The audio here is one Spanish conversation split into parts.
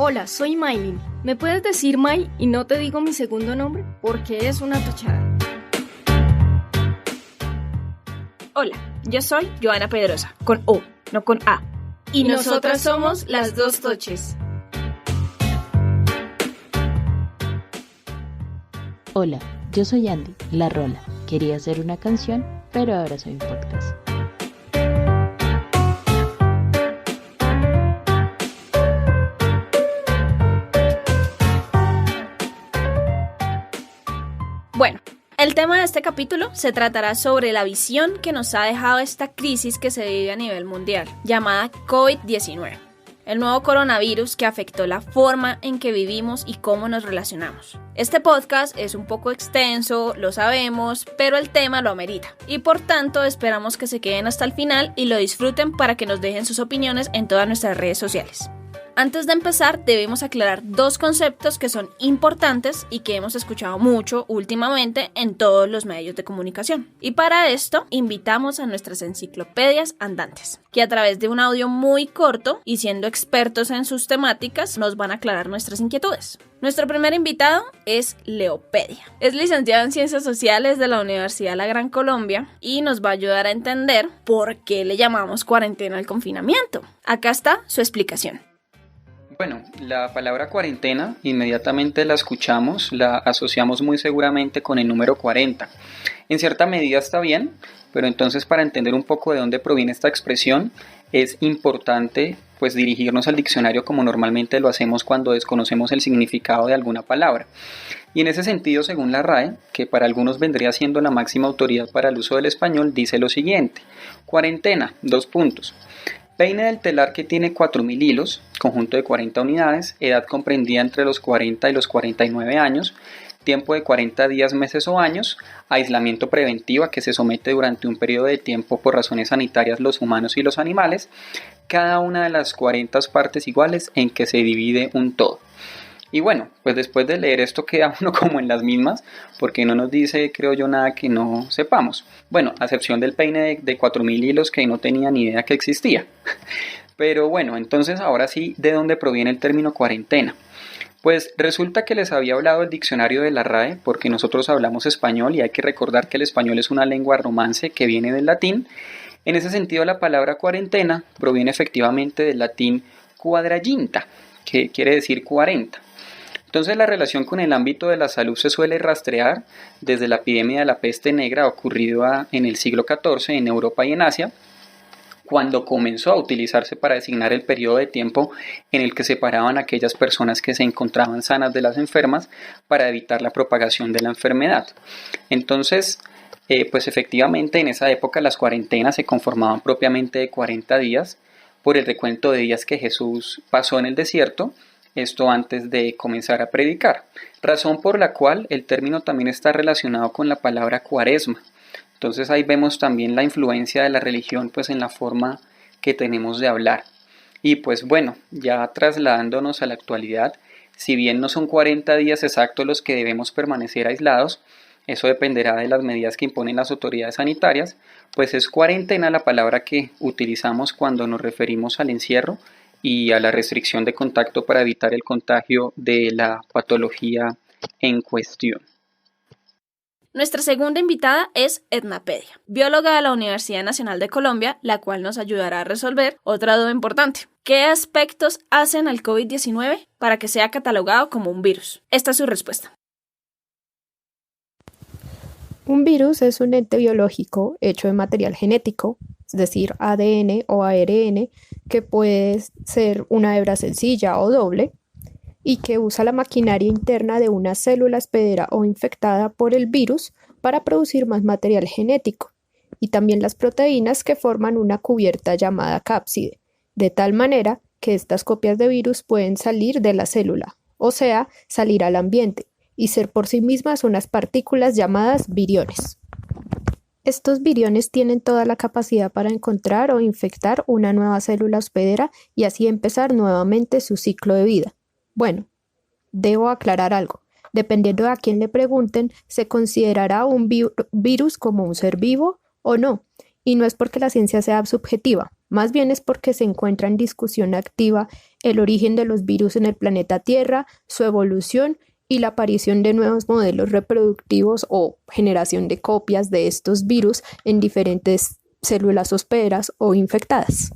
Hola, soy Maylin. ¿Me puedes decir May y no te digo mi segundo nombre? Porque es una tochada. Hola, yo soy Joana Pedrosa, con O, no con A. Y nosotras somos las dos toches. Hola, yo soy Andy, la Rola. Quería hacer una canción, pero ahora soy un podcast. Bueno, el tema de este capítulo se tratará sobre la visión que nos ha dejado esta crisis que se vive a nivel mundial, llamada COVID-19. El nuevo coronavirus que afectó la forma en que vivimos y cómo nos relacionamos. Este podcast es un poco extenso, lo sabemos, pero el tema lo amerita. Y por tanto esperamos que se queden hasta el final y lo disfruten para que nos dejen sus opiniones en todas nuestras redes sociales. Antes de empezar, debemos aclarar dos conceptos que son importantes y que hemos escuchado mucho últimamente en todos los medios de comunicación. Y para esto, invitamos a nuestras enciclopedias andantes, que a través de un audio muy corto y siendo expertos en sus temáticas, nos van a aclarar nuestras inquietudes. Nuestro primer invitado es Leopedia. Es licenciado en Ciencias Sociales de la Universidad La Gran Colombia y nos va a ayudar a entender por qué le llamamos cuarentena al confinamiento. Acá está su explicación. Bueno, la palabra cuarentena inmediatamente la escuchamos, la asociamos muy seguramente con el número 40. En cierta medida está bien, pero entonces para entender un poco de dónde proviene esta expresión es importante pues dirigirnos al diccionario como normalmente lo hacemos cuando desconocemos el significado de alguna palabra. Y en ese sentido, según la RAE, que para algunos vendría siendo la máxima autoridad para el uso del español, dice lo siguiente: cuarentena, : peine del telar que tiene 4.000 hilos, conjunto de 40 unidades, edad comprendida entre los 40 y los 49 años, tiempo de 40 días, meses o años, aislamiento preventivo a que se somete durante un periodo de tiempo por razones sanitarias los humanos y los animales, cada una de las 40 partes iguales en que se divide un todo. Y bueno, pues después de leer esto queda uno como en las mismas, porque no nos dice, creo yo, nada que no sepamos. Bueno, a excepción del peine de 4.000 hilos que no tenía ni idea que existía. Pero bueno, entonces ahora sí, ¿de dónde proviene el término cuarentena? Pues resulta que les había hablado el diccionario de la RAE, porque nosotros hablamos español y hay que recordar que el español es una lengua romance que viene del latín. En ese sentido, la palabra cuarentena proviene efectivamente del latín quadraginta, que quiere decir 40. Entonces la relación con el ámbito de la salud se suele rastrear desde la epidemia de la peste negra ocurrida en el siglo XIV en Europa y en Asia, cuando comenzó a utilizarse para designar el periodo de tiempo en el que separaban a aquellas personas que se encontraban sanas de las enfermas para evitar la propagación de la enfermedad. Entonces, pues efectivamente en esa época las cuarentenas se conformaban propiamente de 40 días por el recuento de días que Jesús pasó en el desierto, esto antes de comenzar a predicar, razón por la cual el término también está relacionado con la palabra cuaresma. Entonces ahí vemos también la influencia de la religión pues en la forma que tenemos de hablar. Y pues bueno, ya trasladándonos a la actualidad, si bien no son 40 días exactos los que debemos permanecer aislados, eso dependerá de las medidas que imponen las autoridades sanitarias, pues es cuarentena la palabra que utilizamos cuando nos referimos al encierro y a la restricción de contacto para evitar el contagio de la patología en cuestión. Nuestra segunda invitada es Ednapedia, bióloga de la Universidad Nacional de Colombia, la cual nos ayudará a resolver otra duda importante. ¿Qué aspectos hacen al COVID-19 para que sea catalogado como un virus? Esta es su respuesta. Un virus es un ente biológico hecho de material genético, es decir, ADN o ARN, que puede ser una hebra sencilla o doble, y que usa la maquinaria interna de una célula hospedera o infectada por el virus para producir más material genético, y también las proteínas que forman una cubierta llamada cápside, de tal manera que estas copias de virus pueden salir de la célula, o sea, salir al ambiente, y ser por sí mismas unas partículas llamadas viriones. Estos viriones tienen toda la capacidad para encontrar o infectar una nueva célula hospedera y así empezar nuevamente su ciclo de vida. Bueno, debo aclarar algo. Dependiendo de a quién le pregunten, se considerará un virus como un ser vivo o no, Y no es porque la ciencia sea subjetiva, más bien es porque se encuentra en discusión activa el origen de los virus en el planeta Tierra, su evolución y la aparición de nuevos modelos reproductivos o generación de copias de estos virus en diferentes células hospederas o infectadas.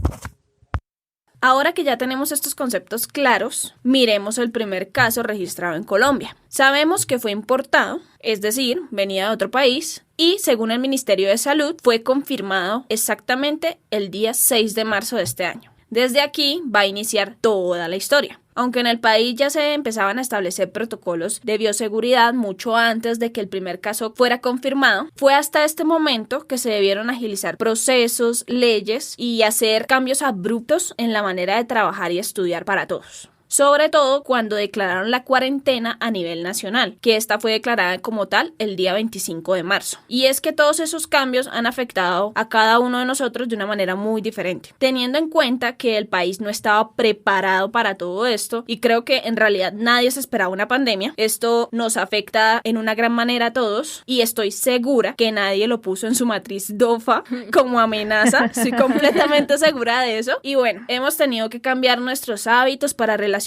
Ahora que ya tenemos estos conceptos claros, miremos el primer caso registrado en Colombia. Sabemos que fue importado, es decir, venía de otro país, y según el Ministerio de Salud fue confirmado exactamente el día 6 de marzo de este año. Desde aquí va a iniciar toda la historia. Aunque en el país ya se empezaban a establecer protocolos de bioseguridad mucho antes de que el primer caso fuera confirmado, fue hasta este momento que se debieron agilizar procesos, leyes y hacer cambios abruptos en la manera de trabajar y estudiar para todos. Sobre todo cuando declararon la cuarentena a nivel nacional, que esta fue declarada como tal el día 25 de marzo. Y es que todos esos cambios han afectado a cada uno de nosotros de una manera muy diferente, teniendo en cuenta que el país no estaba preparado para todo esto, y creo que en realidad nadie se esperaba una pandemia. Esto nos afecta en una gran manera a todos, y estoy segura que nadie lo puso en su matriz DOFA como amenaza, estoy completamente segura de eso. Y bueno, hemos tenido que cambiar nuestros hábitos para relacionarnos,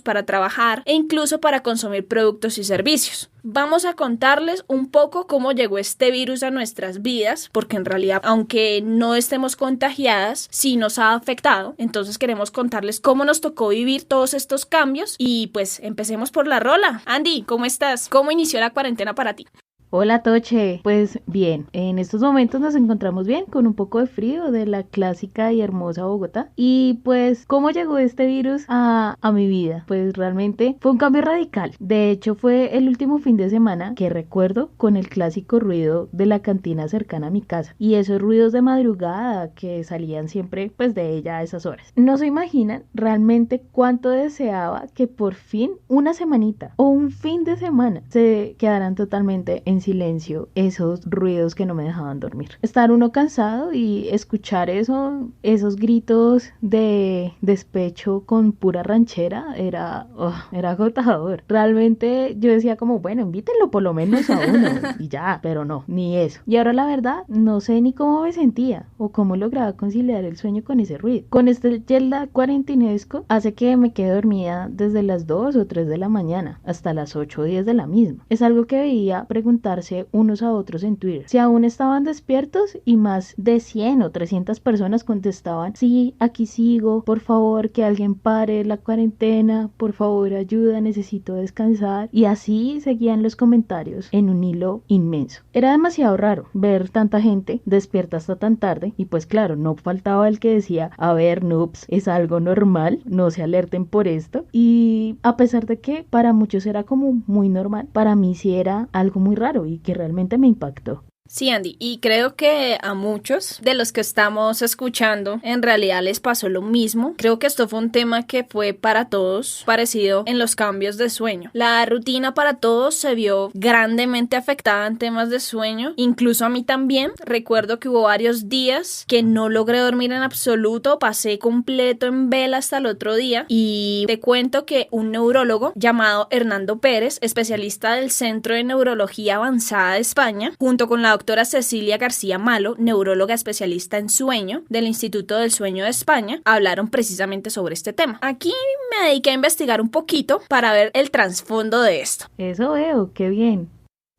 para trabajar e incluso para consumir productos y servicios. Vamos a contarles un poco cómo llegó este virus a nuestras vidas, porque en realidad, aunque no estemos contagiadas, sí nos ha afectado. Entonces queremos contarles cómo nos tocó vivir todos estos cambios y pues empecemos por la rola. Andy, ¿cómo estás? ¿Cómo inició la cuarentena para ti? Hola Toche, pues bien, en estos momentos nos encontramos bien, con un poco de frío de la clásica y hermosa Bogotá. Y pues, ¿cómo llegó este virus a mi vida? Pues realmente fue un cambio radical. De hecho, fue el último fin de semana que recuerdo con el clásico ruido de la cantina cercana a mi casa. Y esos ruidos de madrugada que salían siempre pues de ella a esas horas. No se imaginan realmente cuánto deseaba que por fin una semanita o un fin de semana se quedaran totalmente en silencio esos ruidos que no me dejaban dormir. Estar uno cansado y escuchar esos gritos de despecho con pura ranchera era agotador. Realmente yo decía como, bueno, invítenlo por lo menos a uno y ya, pero no, ni eso. Y ahora la verdad, no sé ni cómo me sentía o cómo lograba conciliar el sueño con ese ruido. Con este jet lag cuarentinesco hace que me quede dormida desde las 2 o 3 de la mañana hasta las 8 o 10 de la misma. Es algo que veía preguntarse unos a otros en Twitter si aún estaban despiertos, y más de 100 o 300 personas contestaban: sí, aquí sigo, por favor que alguien pare la cuarentena, por favor ayuda, necesito descansar. Y así seguían los comentarios en un hilo inmenso. Era demasiado raro ver tanta gente despierta hasta tan tarde, y pues claro, no faltaba el que decía: a ver, noobs, es algo normal, no se alerten por esto. Y a pesar de que para muchos era como muy normal, para mí sí era algo muy raro y que realmente me impactó. Sí, Andy, y creo que a muchos de los que estamos escuchando en realidad les pasó lo mismo. Creo que esto fue un tema que fue para todos parecido en los cambios de sueño. La rutina para todos se vio grandemente afectada en temas de sueño, incluso a mí también. Recuerdo que hubo varios días que no logré dormir en absoluto, pasé completo en vela hasta el otro día, y te cuento que un neurólogo llamado Hernando Pérez, especialista del Centro de Neurología Avanzada de España, junto con la doctora Cecilia García Malo, neuróloga especialista en sueño del Instituto del Sueño de España, hablaron precisamente sobre este tema. Aquí me dediqué a investigar un poquito para ver el trasfondo de esto. Eso veo, qué bien.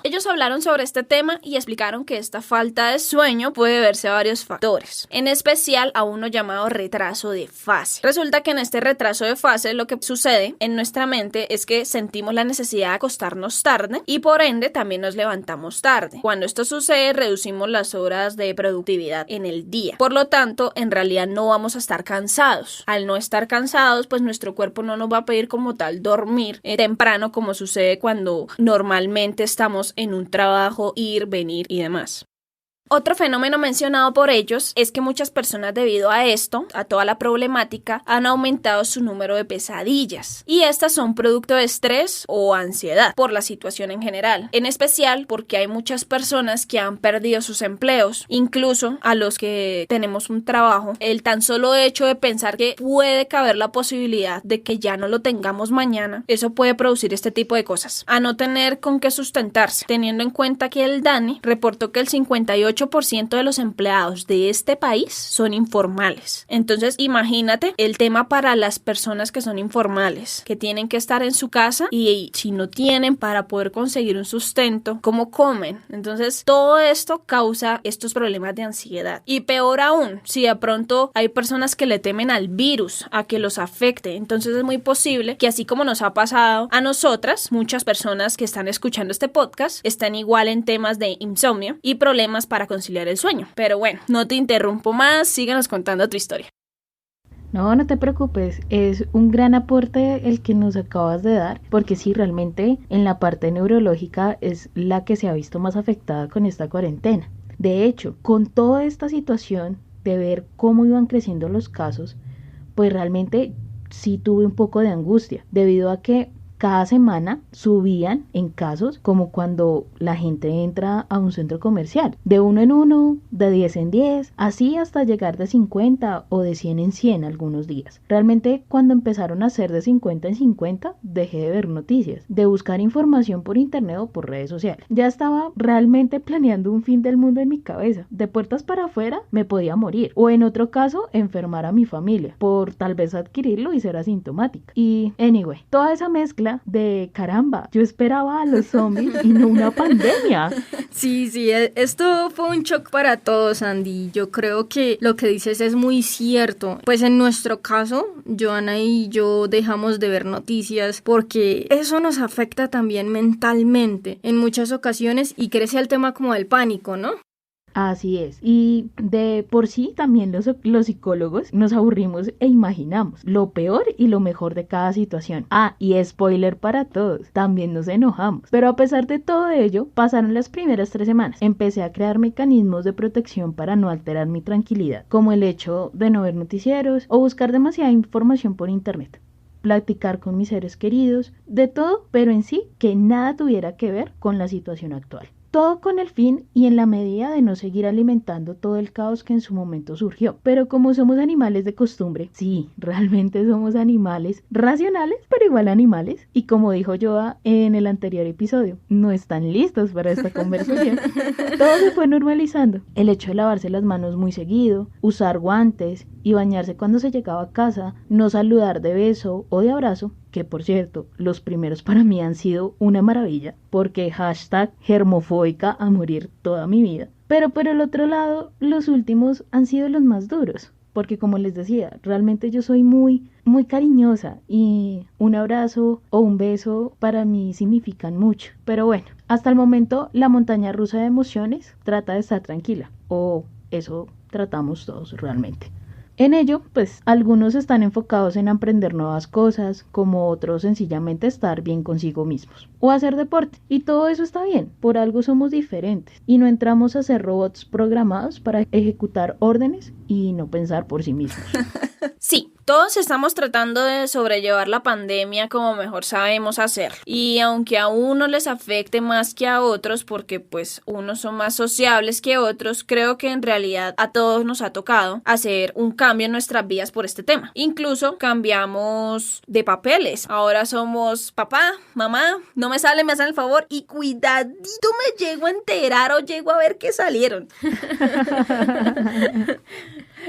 Ellos hablaron sobre este tema y explicaron que esta falta de sueño puede deberse a varios factores, en especial a uno llamado retraso de fase. Resulta que en este retraso de fase lo que sucede en nuestra mente es que sentimos la necesidad de acostarnos tarde y por ende también nos levantamos tarde. Cuando esto sucede, reducimos las horas de productividad en el día. Por lo tanto, en realidad no vamos a estar cansados. Al no estar cansados, pues nuestro cuerpo no nos va a pedir como tal dormir temprano, como sucede cuando normalmente estamos en un trabajo, ir, venir y demás. Otro fenómeno mencionado por ellos es que muchas personas, debido a esto, a toda la problemática, han aumentado su número de pesadillas, y estas son producto de estrés o ansiedad por la situación en general, en especial porque hay muchas personas que han perdido sus empleos, incluso a los que tenemos un trabajo. El tan solo hecho de pensar que puede caber la posibilidad de que ya no lo tengamos mañana, eso puede producir este tipo de cosas, a no tener con qué sustentarse, teniendo en cuenta que el DANI reportó que el 58% 98% de los empleados de este país son informales. Entonces, imagínate el tema para las personas que son informales, que tienen que estar en su casa y si no tienen para poder conseguir un sustento, ¿cómo comen? Entonces, todo esto causa estos problemas de ansiedad. Y peor aún, si de pronto hay personas que le temen al virus, a que los afecte, entonces es muy posible que así como nos ha pasado a nosotras, muchas personas que están escuchando este podcast están igual en temas de insomnio y problemas para conciliar el sueño. Pero bueno, no te interrumpo más, síganos contando tu historia. No, no te preocupes, es un gran aporte el que nos acabas de dar, porque sí, realmente en la parte neurológica es la que se ha visto más afectada con esta cuarentena. De hecho, con toda esta situación de ver cómo iban creciendo los casos, pues realmente sí tuve un poco de angustia, debido a que cada semana subían en casos como cuando la gente entra a un centro comercial, de 1 en 1, de 10 en 10, así hasta llegar de 50 o de 100 en 100 algunos días. Realmente cuando empezaron a ser de 50 en 50, dejé de ver noticias, de buscar información por internet o por redes sociales. Ya estaba realmente planeando un fin del mundo en mi cabeza. De puertas para afuera me podía morir, o en otro caso enfermar a mi familia, por tal vez adquirirlo y ser asintomática. Y anyway, toda esa mezcla de caramba, yo esperaba a los zombies y no una pandemia. Sí, esto fue un shock para todos, Andy. Yo creo que lo que dices es muy cierto. Pues en nuestro caso, Joana y yo dejamos de ver noticias porque eso nos afecta también mentalmente en muchas ocasiones y crece el tema como del pánico, ¿no? Así es, y de por sí también los psicólogos nos aburrimos e imaginamos lo peor y lo mejor de cada situación. Y spoiler para todos, también nos enojamos. Pero a pesar de todo ello, pasaron las primeras 3 semanas. Empecé a crear mecanismos de protección para no alterar mi tranquilidad, como el hecho de no ver noticieros o buscar demasiada información por internet. Platicar con mis seres queridos, de todo, pero en sí que nada tuviera que ver con la situación actual. Todo con el fin y en la medida de no seguir alimentando todo el caos que en su momento surgió. Pero como somos animales de costumbre, sí, realmente somos animales racionales, pero igual animales. Y como dijo Joa en el anterior episodio, no están listos para esta conversación. Todo se fue normalizando. El hecho de lavarse las manos muy seguido, usar guantes y bañarse cuando se llegaba a casa, no saludar de beso o de abrazo, que por cierto, los primeros para mí han sido una maravilla, porque #germofóbica a morir toda mi vida. Pero por el otro lado, los últimos han sido los más duros, porque como les decía, realmente yo soy muy cariñosa y un abrazo o un beso para mí significan mucho. Pero bueno, hasta el momento la montaña rusa de emociones trata de estar tranquila, o eso tratamos todos realmente. En ello, pues, algunos están enfocados en aprender nuevas cosas, como otros sencillamente estar bien consigo mismos, o hacer deporte, y todo eso está bien, por algo somos diferentes, y no entramos a ser robots programados para ejecutar órdenes y no pensar por sí mismos. Sí, todos estamos tratando de sobrellevar la pandemia como mejor sabemos hacer. Y aunque a unos les afecte más que a otros, porque pues unos son más sociables que otros, creo que en realidad a todos nos ha tocado hacer un cambio en nuestras vidas por este tema. Incluso cambiamos de papeles. Ahora somos papá, mamá, no me sale, me hacen el favor y cuidadito me llego a enterar o llego a ver que salieron.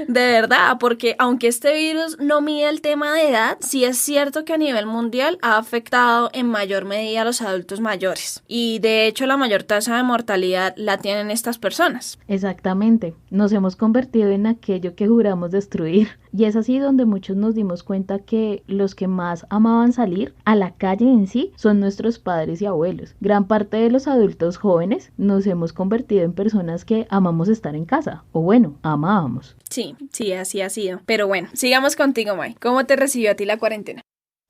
De verdad, porque aunque este virus no mide el tema de edad, sí es cierto que a nivel mundial ha afectado en mayor medida a los adultos mayores. Y de hecho la mayor tasa de mortalidad la tienen estas personas. Exactamente, nos hemos convertido en aquello que juramos destruir. Y es así donde muchos nos dimos cuenta que los que más amaban salir a la calle en sí son nuestros padres y abuelos. Gran parte de los adultos jóvenes nos hemos convertido en personas que amamos estar en casa, o bueno, amábamos. Sí, así ha sido. Pero bueno, sigamos contigo, Mai. ¿Cómo te recibió a ti la cuarentena?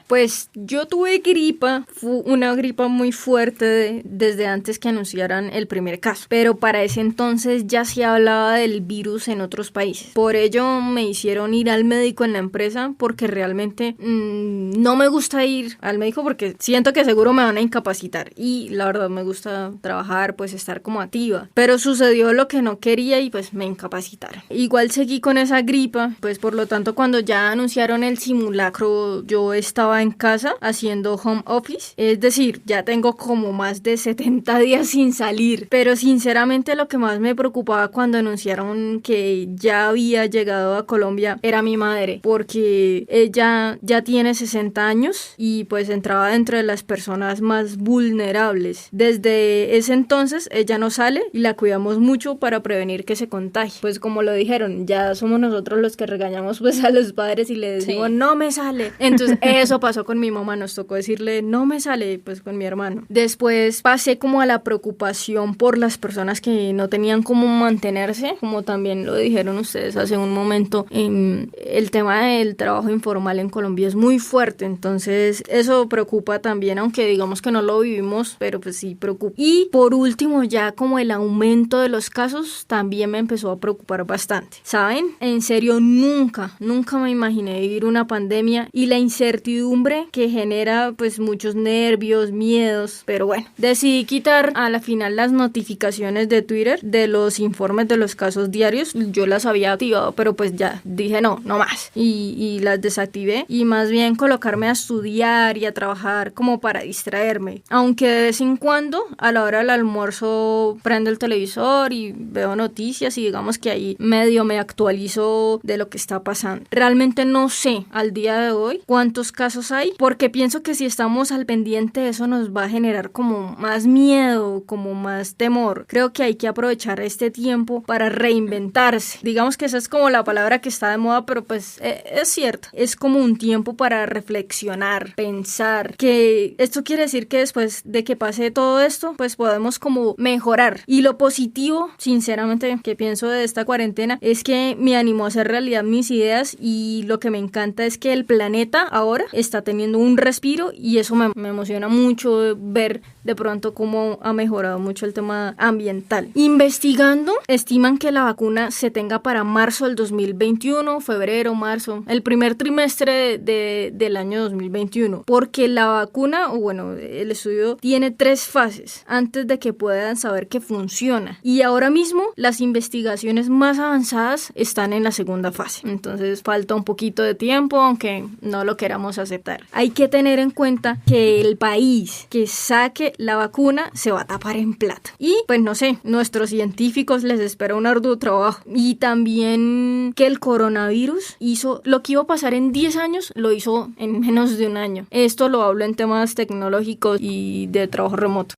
Pues yo tuve gripa, fue una gripa muy fuerte desde antes que anunciaran el primer caso, pero para ese entonces ya se hablaba del virus en otros países. Por ello me hicieron ir al médico en la empresa porque realmente no me gusta ir al médico porque siento que seguro me van a incapacitar y la verdad me gusta trabajar, pues estar como activa, pero sucedió lo que no quería y pues me incapacitaron. Igual seguí con esa gripa, pues por lo tanto cuando ya anunciaron el simulacro yo estaba acá en casa haciendo home office. Es decir, ya tengo como más de 70 días sin salir. Pero sinceramente lo que más me preocupaba cuando anunciaron que ya había llegado a Colombia era mi madre, porque ella ya tiene 60 años y pues entraba dentro de las personas más vulnerables. Desde ese entonces ella no sale y la cuidamos mucho para prevenir que se contagie. Pues como lo dijeron, ya somos nosotros los que regañamos pues a los padres y le decimos no me sale. Entonces eso pasó con mi mamá, nos tocó decirle no me sale pues con mi hermano. Después pasé como a la preocupación por las personas que no tenían cómo mantenerse, como también lo dijeron ustedes hace un momento. El tema del trabajo informal en Colombia es muy fuerte, entonces eso preocupa también, aunque digamos que no lo vivimos, pero pues sí preocupa. Y por último, ya como el aumento de los casos también me empezó a preocupar bastante. ¿Saben? En serio, nunca me imaginé vivir una pandemia y la incertidumbre que genera pues muchos nervios, miedos, pero bueno, decidí quitar a la final las notificaciones de Twitter de los informes de los casos diarios. Yo las había activado, pero pues ya dije no más y las desactivé y más bien colocarme a estudiar y a trabajar como para distraerme, aunque de vez en cuando a la hora del almuerzo prendo el televisor y veo noticias y digamos que ahí medio me actualizo de lo que está pasando. Realmente no sé al día de hoy cuántos casos hay, porque pienso que si estamos al pendiente eso nos va a generar como más miedo, como más temor. Creo que hay que aprovechar este tiempo para reinventarse. Digamos que esa es como la palabra que está de moda, pero pues es cierto. Es como un tiempo para reflexionar, pensar, que esto quiere decir que después de que pase todo esto, pues podemos como mejorar. Y lo positivo, sinceramente, que pienso de esta cuarentena es que me animó a hacer realidad mis ideas y lo que me encanta es que el planeta ahora está teniendo un respiro y eso me emociona mucho ver de pronto cómo ha mejorado mucho el tema ambiental. Investigando, estiman que la vacuna se tenga para marzo del 2021, febrero, marzo, el primer trimestre del año 2021, porque la vacuna, o bueno, el estudio tiene 3 fases antes de que puedan saber que funciona. Y ahora mismo las investigaciones más avanzadas están en la segunda fase. Entonces falta un poquito de tiempo, aunque no lo queramos aceptar. Hay que tener en cuenta que el país que saque la vacuna se va a tapar en plata. Y pues no sé, nuestros científicos les espera un arduo trabajo. Y también que el coronavirus hizo lo que iba a pasar en 10 años, lo hizo en menos de un año. Esto lo hablo en temas tecnológicos y de trabajo remoto.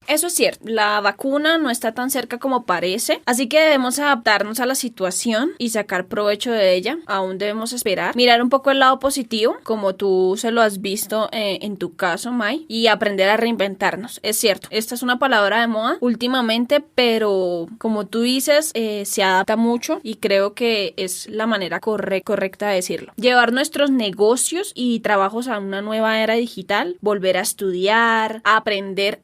Eso es cierto, la vacuna no está tan cerca como parece, así que debemos adaptarnos a la situación y sacar provecho de ella. Aún debemos esperar, mirar un poco el lado positivo, como tú se lo has visto en tu caso, Mai, y aprender a reinventarnos. Es cierto, esta es una palabra de moda últimamente, pero como tú dices, se adapta mucho y creo que es la manera correcta de decirlo. Llevar nuestros negocios y trabajos a una nueva era digital, volver a estudiar, aprender,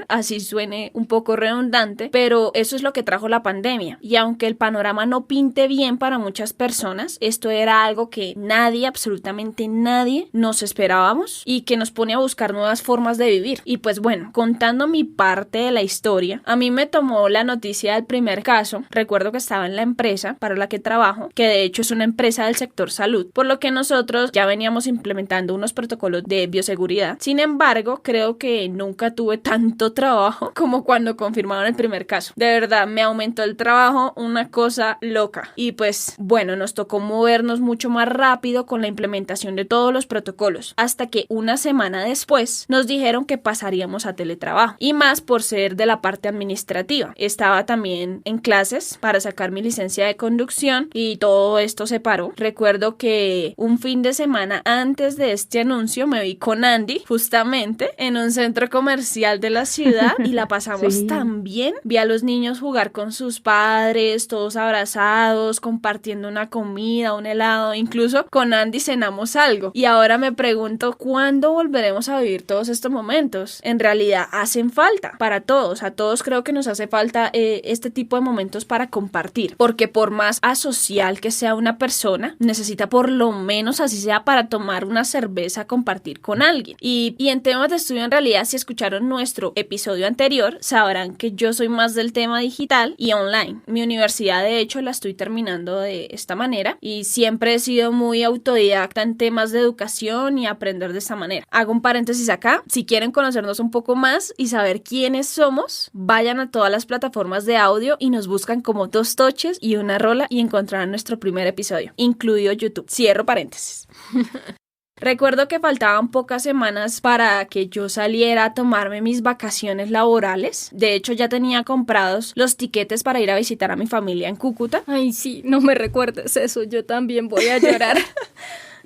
así suene un poco redundante, pero eso es lo que trajo la pandemia. Y aunque el panorama no pinte bien para muchas personas, esto era algo que nadie, absolutamente nadie, nos esperábamos y que nos pone a buscar nuevas formas de vivir. Y pues bueno, contando mi parte de la historia, a mí me tomó la noticia del primer caso. Recuerdo que estaba en la empresa para la que trabajo, que de hecho es una empresa del sector salud, por lo que nosotros ya veníamos implementando unos protocolos de bioseguridad. Sin embargo, creo que nunca tuve tanto trabajo como cuando confirmaron el primer caso. De verdad, me aumentó el trabajo, una cosa loca. Y pues bueno, nos tocó movernos mucho más rápido con la implementación de todos los protocolos, hasta que una semana después nos dijeron que pasaríamos a teletrabajo, y más por ser de la parte administrativa. Estaba también en clases para sacar mi licencia de conducción y todo esto se paró. Recuerdo que un fin de semana antes de este anuncio me vi con Andy justamente en un centro comercial de la ciudad y la pasamos tan bien. Vi a los niños jugar con sus padres, todos abrazados, compartiendo una comida, un helado, incluso con Andy cenamos algo. Y ahora me pregunto, ¿cuándo volveremos a vivir todos estos momentos? En realidad hacen falta para todos, a todos creo que nos hace falta este tipo de momentos para compartir, porque por más asocial que sea una persona, necesita por lo menos, así sea para tomar una cerveza, compartir con alguien. Y en temas de estudio, en realidad, si escucharon nuestro episodio anterior, sabrán que yo soy más del tema digital y online. Mi universidad, de hecho, la estoy terminando de esta manera y siempre he sido muy autodidacta en temas de educación y aprender de esta manera. Hago un paréntesis acá. Si quieren conocernos un poco más y saber quiénes somos, vayan a todas las plataformas de audio y nos buscan como Dos Toches y una Rola y encontrarán nuestro primer episodio, incluido YouTube. Cierro paréntesis. Recuerdo que faltaban pocas semanas para que yo saliera a tomarme mis vacaciones laborales. De hecho, ya tenía comprados los tiquetes para ir a visitar a mi familia en Cúcuta. Ay, sí, no me recuerdes eso, yo también voy a llorar.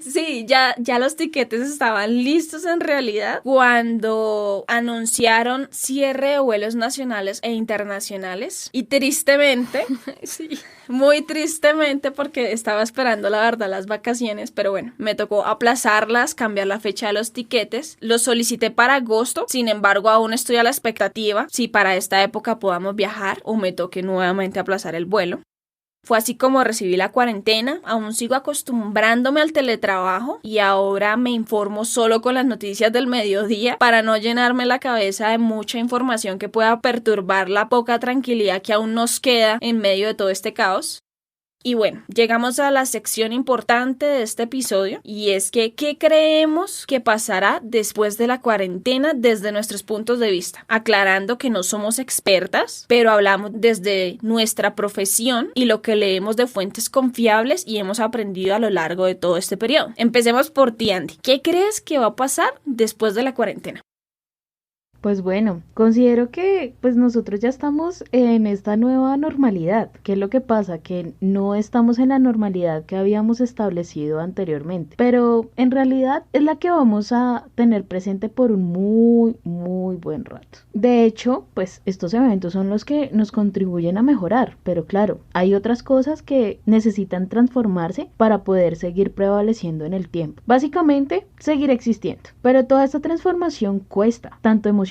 Sí, ya los tiquetes estaban listos en realidad cuando anunciaron cierre de vuelos nacionales e internacionales. Y tristemente, Sí. muy tristemente, porque estaba esperando la verdad las vacaciones, pero bueno, me tocó aplazarlas, cambiar la fecha de los tiquetes. Los solicité para agosto, sin embargo aún estoy a la expectativa si para esta época podamos viajar o me toque nuevamente aplazar el vuelo. Fue así como recibí la cuarentena, aún sigo acostumbrándome al teletrabajo y ahora me informo solo con las noticias del mediodía para no llenarme la cabeza de mucha información que pueda perturbar la poca tranquilidad que aún nos queda en medio de todo este caos. Y bueno, llegamos a la sección importante de este episodio y es que ¿qué creemos que pasará después de la cuarentena desde nuestros puntos de vista? Aclarando que no somos expertas, pero hablamos desde nuestra profesión y lo que leemos de fuentes confiables y hemos aprendido a lo largo de todo este periodo. Empecemos por ti, Andy. ¿Qué crees que va a pasar después de la cuarentena? Pues bueno, considero que pues nosotros ya estamos en esta nueva normalidad. ¿Qué es lo que pasa? Que no estamos en la normalidad que habíamos establecido anteriormente, pero en realidad es la que vamos a tener presente por un muy buen rato. De hecho, pues estos eventos son los que nos contribuyen a mejorar, pero claro, hay otras cosas que necesitan transformarse para poder seguir prevaleciendo en el tiempo. Básicamente, seguir existiendo, pero toda esta transformación cuesta, tanto emocionalmente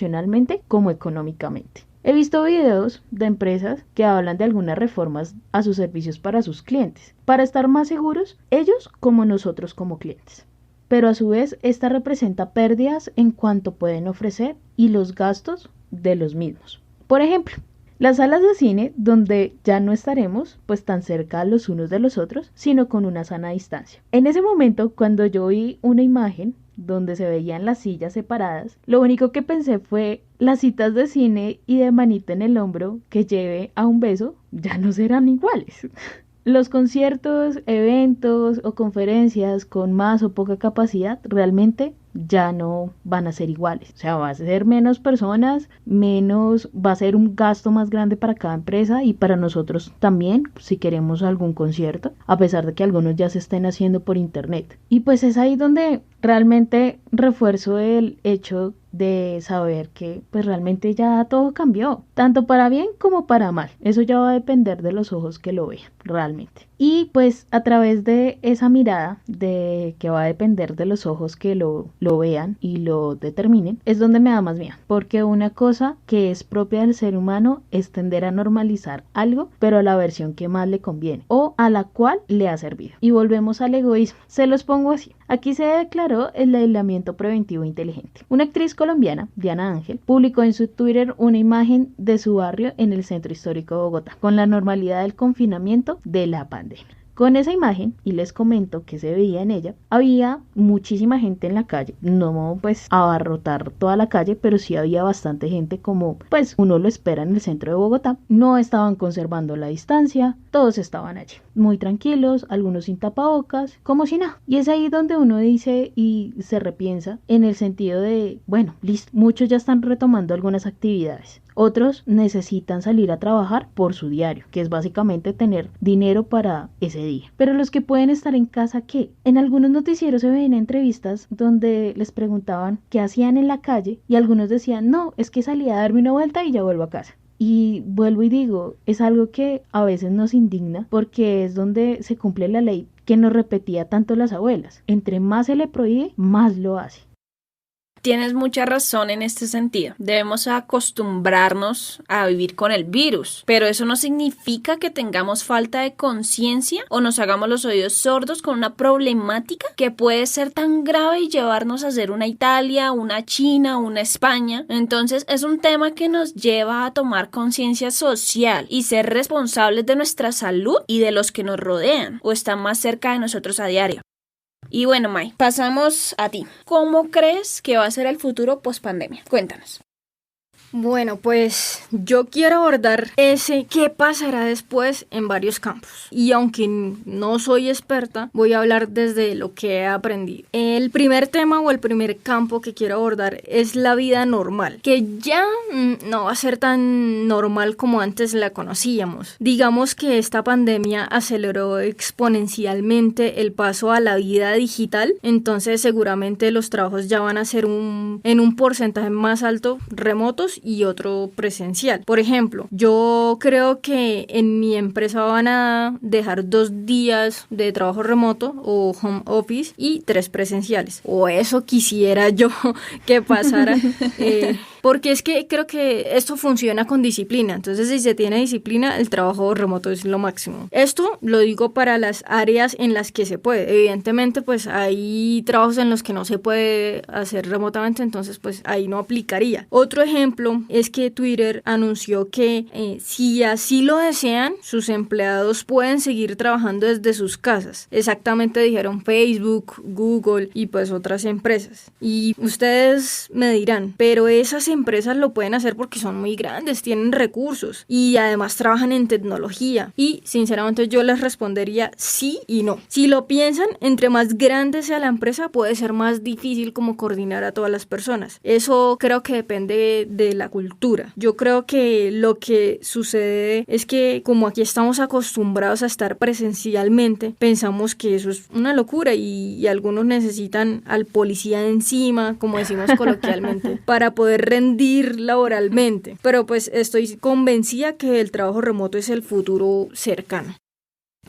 como económicamente. He visto videos de empresas que hablan de algunas reformas a sus servicios para sus clientes, para estar más seguros ellos como nosotros como clientes. Pero a su vez, esta representa pérdidas en cuanto pueden ofrecer y los gastos de los mismos. Por ejemplo, las salas de cine donde ya no estaremos pues tan cerca los unos de los otros, sino con una sana distancia. En ese momento, cuando yo vi una imagen donde se veían las sillas separadas, lo único que pensé fue las citas de cine y de manita en el hombro que lleve a un beso ya no serán iguales. Los conciertos, eventos o conferencias con más o poca capacidad realmente ya no van a ser iguales. O sea, va a ser menos personas, va a ser un gasto más grande para cada empresa y para nosotros también, si queremos algún concierto, a pesar de que algunos ya se estén haciendo por internet. Y pues es ahí donde realmente refuerzo el hecho de saber que pues realmente ya todo cambió, tanto para bien como para mal. Eso ya va a depender de los ojos que lo vean realmente. Y pues a través de esa mirada de que va a depender de los ojos que lo vean y lo determinen, es donde me da más miedo, porque una cosa que es propia del ser humano es tender a normalizar algo, pero a la versión que más le conviene o a la cual le ha servido. Y volvemos al egoísmo. Se los pongo así. Aquí se declaró el aislamiento preventivo inteligente. Una actriz colombiana, Diana Ángel, publicó en su Twitter una imagen de su barrio en el centro histórico de Bogotá, con la normalidad del confinamiento de la pandemia. Con esa imagen, y les comento que se veía en ella, había muchísima gente en la calle, no pues abarrotar toda la calle, pero sí había bastante gente como pues uno lo espera en el centro de Bogotá. No estaban conservando la distancia, todos estaban allí, muy tranquilos, algunos sin tapabocas, como si nada. Y es ahí donde uno dice y se repiensa en el sentido de, bueno, listo, muchos ya están retomando algunas actividades. Otros necesitan salir a trabajar por su diario, que es básicamente tener dinero para ese día. Pero los que pueden estar en casa, ¿qué? En algunos noticieros se ven entrevistas donde les preguntaban qué hacían en la calle y algunos decían, no, es que salí a darme una vuelta y ya vuelvo a casa. Y vuelvo y digo, es algo que a veces nos indigna porque es donde se cumple la ley que nos repetía tanto las abuelas. Entre más se le prohíbe, más lo hace. Tienes mucha razón en este sentido. Debemos acostumbrarnos a vivir con el virus, pero eso no significa que tengamos falta de conciencia o nos hagamos los oídos sordos con una problemática que puede ser tan grave y llevarnos a ser una Italia, una China, una España. Entonces es un tema que nos lleva a tomar conciencia social y ser responsables de nuestra salud y de los que nos rodean o están más cerca de nosotros a diario. Y bueno, Mai, pasamos a ti. ¿Cómo crees que va a ser el futuro post-pandemia? Cuéntanos. Bueno, pues yo quiero abordar ese qué pasará después en varios campos. Y aunque no soy experta, voy a hablar desde lo que he aprendido. El primer tema o el primer campo que quiero abordar es la vida normal, que ya no va a ser tan normal como antes la conocíamos. Digamos que esta pandemia aceleró exponencialmente el paso a la vida digital, entonces seguramente los trabajos ya van a ser en un porcentaje más alto remotos y otro presencial. Por ejemplo, yo creo que en mi empresa van a dejar 2 días de trabajo remoto o home office y 3 presenciales. O eso quisiera yo que pasara. Porque es que creo que esto funciona con disciplina. Entonces, si se tiene disciplina, el trabajo remoto es lo máximo. Esto lo digo para las áreas en las que se puede. Evidentemente, pues hay trabajos en los que no se puede hacer remotamente, entonces pues ahí no aplicaría. Otro ejemplo es que Twitter anunció que si así lo desean, sus empleados pueden seguir trabajando desde sus casas. Exactamente dijeron Facebook, Google y pues otras empresas. Y ustedes me dirán, pero esas empresas lo pueden hacer porque son muy grandes, tienen recursos y además trabajan en tecnología. Y sinceramente yo les respondería sí y no. Si lo piensan, entre más grande sea la empresa, puede ser más difícil como coordinar a todas las personas. Eso creo que depende de la cultura. Yo creo que lo que sucede es que como aquí estamos acostumbrados a estar presencialmente, pensamos que eso es una locura y algunos necesitan al policía encima, como decimos coloquialmente, para poder rendir laboralmente. Pero pues estoy convencida que el trabajo remoto es el futuro cercano.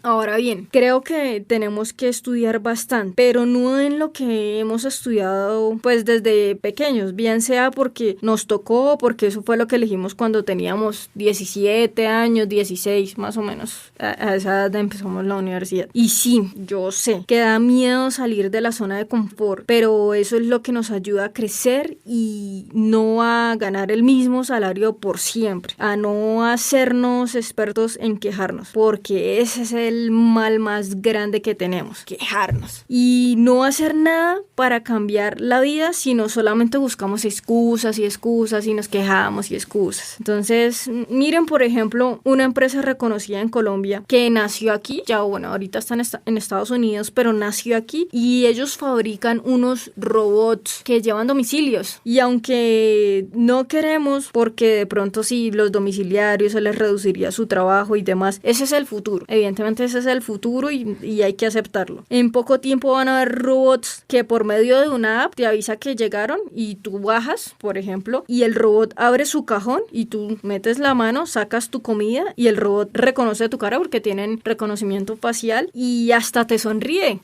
Ahora bien, creo que tenemos que estudiar bastante, pero no en lo que hemos estudiado pues desde pequeños, bien sea porque nos tocó, porque eso fue lo que elegimos cuando teníamos 17 años, 16 más o menos, a esa edad empezamos la universidad. Y sí, yo sé que da miedo salir de la zona de confort, pero eso es lo que nos ayuda a crecer y no a ganar el mismo salario por siempre, a no hacernos expertos en quejarnos, porque ese es el mal más grande que tenemos, quejarnos. Y no hacer nada para cambiar la vida, sino solamente buscamos excusas y excusas y nos quejamos y excusas. Entonces, miren por ejemplo, una empresa reconocida en Colombia que nació aquí, ya bueno, ahorita está en Estados Unidos, pero nació aquí y ellos fabrican unos robots que llevan domicilios. Y aunque no queremos, porque de pronto si los domiciliarios se les reduciría su trabajo y demás, ese es el futuro. Evidentemente ese es el futuro y hay que aceptarlo. En poco tiempo van a haber robots que por medio de una app te avisa que llegaron y tú bajas, por ejemplo, y el robot abre su cajón y tú metes la mano, sacas tu comida y el robot reconoce tu cara porque tienen reconocimiento facial y hasta te sonríe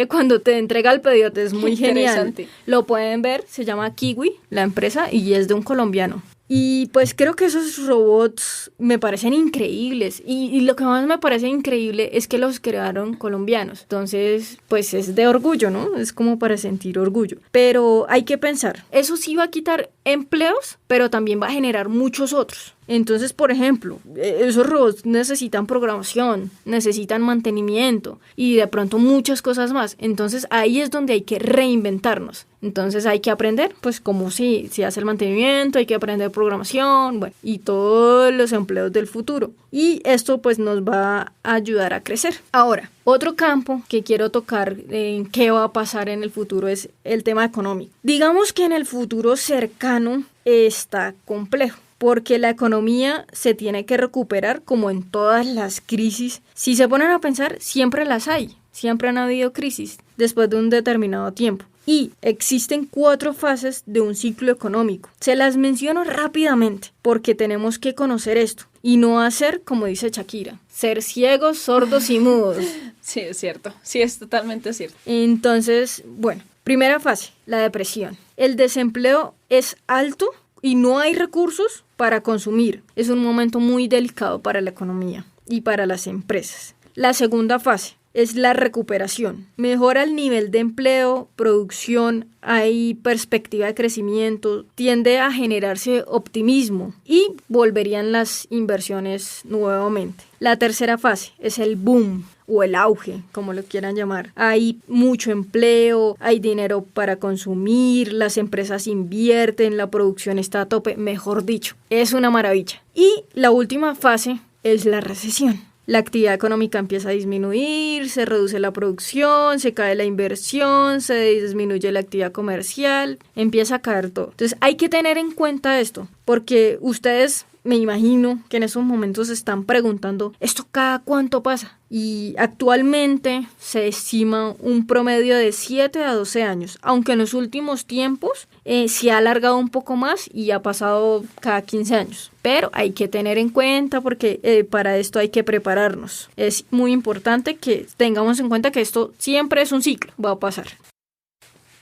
cuando te entrega el pedido. Es muy genial. Lo pueden ver, se llama Kiwi, la empresa, y es de un colombiano. Y pues creo que esos robots me parecen increíbles y lo que más me parece increíble es que los crearon colombianos. Entonces pues es de orgullo, ¿no? Es como para sentir orgullo. Pero hay que pensar, eso sí va a quitar empleos, pero también va a generar muchos otros. Entonces, por ejemplo, esos robots necesitan programación, necesitan mantenimiento y de pronto muchas cosas más. Entonces, ahí es donde hay que reinventarnos. Entonces, hay que aprender, pues, cómo se hace el mantenimiento, hay que aprender programación, bueno, y todos los empleos del futuro. Y esto, pues, nos va a ayudar a crecer. Ahora, otro campo que quiero tocar en qué va a pasar en el futuro es el tema económico. Digamos que en el futuro cercano está complejo, porque la economía se tiene que recuperar como en todas las crisis. Si se ponen a pensar, siempre las hay, siempre han habido crisis después de un determinado tiempo. Y existen 4 fases de un ciclo económico. Se las menciono rápidamente porque tenemos que conocer esto y no hacer como dice Shakira, ser ciegos, sordos y mudos. Sí, es cierto. Sí, es totalmente cierto. Entonces, bueno, Primera fase, la depresión. El desempleo es alto y no hay recursos para consumir. Es un momento muy delicado para la economía y para las empresas. La segunda fase es la recuperación. Mejora el nivel de empleo, producción, hay perspectiva de crecimiento, tiende a generarse optimismo y volverían las inversiones nuevamente. La tercera fase es el boom o el auge, como lo quieran llamar. Hay mucho empleo, hay dinero para consumir, las empresas invierten, la producción está a tope, mejor dicho, es una maravilla. Y la última fase es la recesión. La actividad económica empieza a disminuir, se reduce la producción, se cae la inversión, se disminuye la actividad comercial, empieza a caer todo. Entonces hay que tener en cuenta esto, porque ustedes, me imagino que en esos momentos se están preguntando, ¿esto cada cuánto pasa? Y actualmente se estima un promedio de 7 a 12 años, aunque en los últimos tiempos se ha alargado un poco más y ha pasado cada 15 años. Pero hay que tener en cuenta porque para esto hay que prepararnos. Es muy importante que tengamos en cuenta que esto siempre es un ciclo, va a pasar.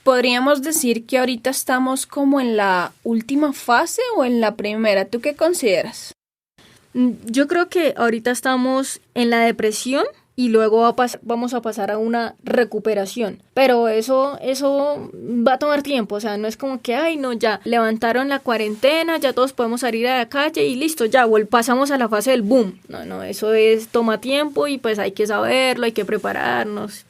¿Podríamos decir que ahorita estamos como en la última fase o en la primera? ¿Tú qué consideras? Yo creo que ahorita estamos en la depresión y luego vamos a pasar a una recuperación. Pero eso va a tomar tiempo, o sea, no es como que, ay, no, ya levantaron la cuarentena, ya todos podemos salir a la calle y listo, ya pasamos a la fase del boom. No, eso toma tiempo y pues hay que saberlo, hay que prepararnos.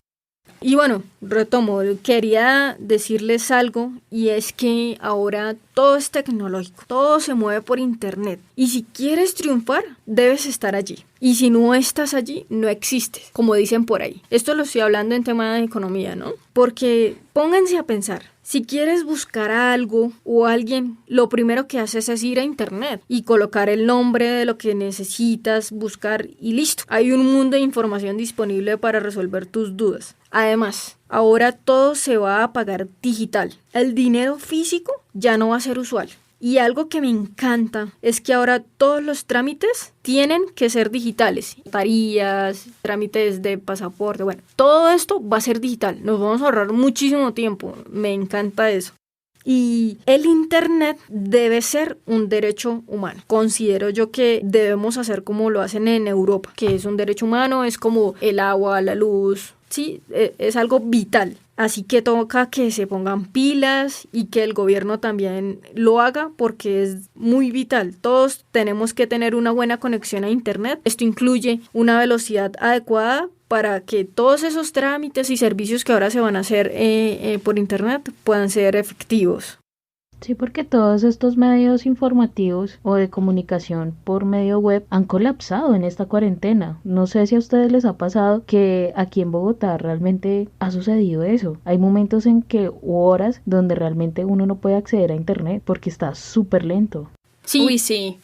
Y bueno, retomo, quería decirles algo y es que ahora todo es tecnológico, todo se mueve por internet y si quieres triunfar debes estar allí y si no estás allí no existes, como dicen por ahí. Esto lo estoy hablando en tema de economía, ¿no? Porque pónganse a pensar. Si quieres buscar algo o alguien, lo primero que haces es ir a internet y colocar el nombre de lo que necesitas, buscar y listo. Hay un mundo de información disponible para resolver tus dudas. Además, ahora todo se va a pagar digital. El dinero físico ya no va a ser usual. Y algo que me encanta es que ahora todos los trámites tienen que ser digitales. Notarías, trámites de pasaporte, bueno, todo esto va a ser digital. Nos vamos a ahorrar muchísimo tiempo. Me encanta eso. Y el internet debe ser un derecho humano. Considero yo que debemos hacer como lo hacen en Europa, que es un derecho humano, es como el agua, la luz. Sí, es algo vital. Así que toca que se pongan pilas y que el gobierno también lo haga porque es muy vital. Todos tenemos que tener una buena conexión a internet. Esto incluye una velocidad adecuada para que todos esos trámites y servicios que ahora se van a hacer por internet puedan ser efectivos. Sí, porque todos estos medios informativos o de comunicación por medio web han colapsado en esta cuarentena. No sé si a ustedes les ha pasado que aquí en Bogotá realmente ha sucedido eso. Hay momentos en que u horas donde realmente uno no puede acceder a internet porque está súper lento. Sí. Uy, sí.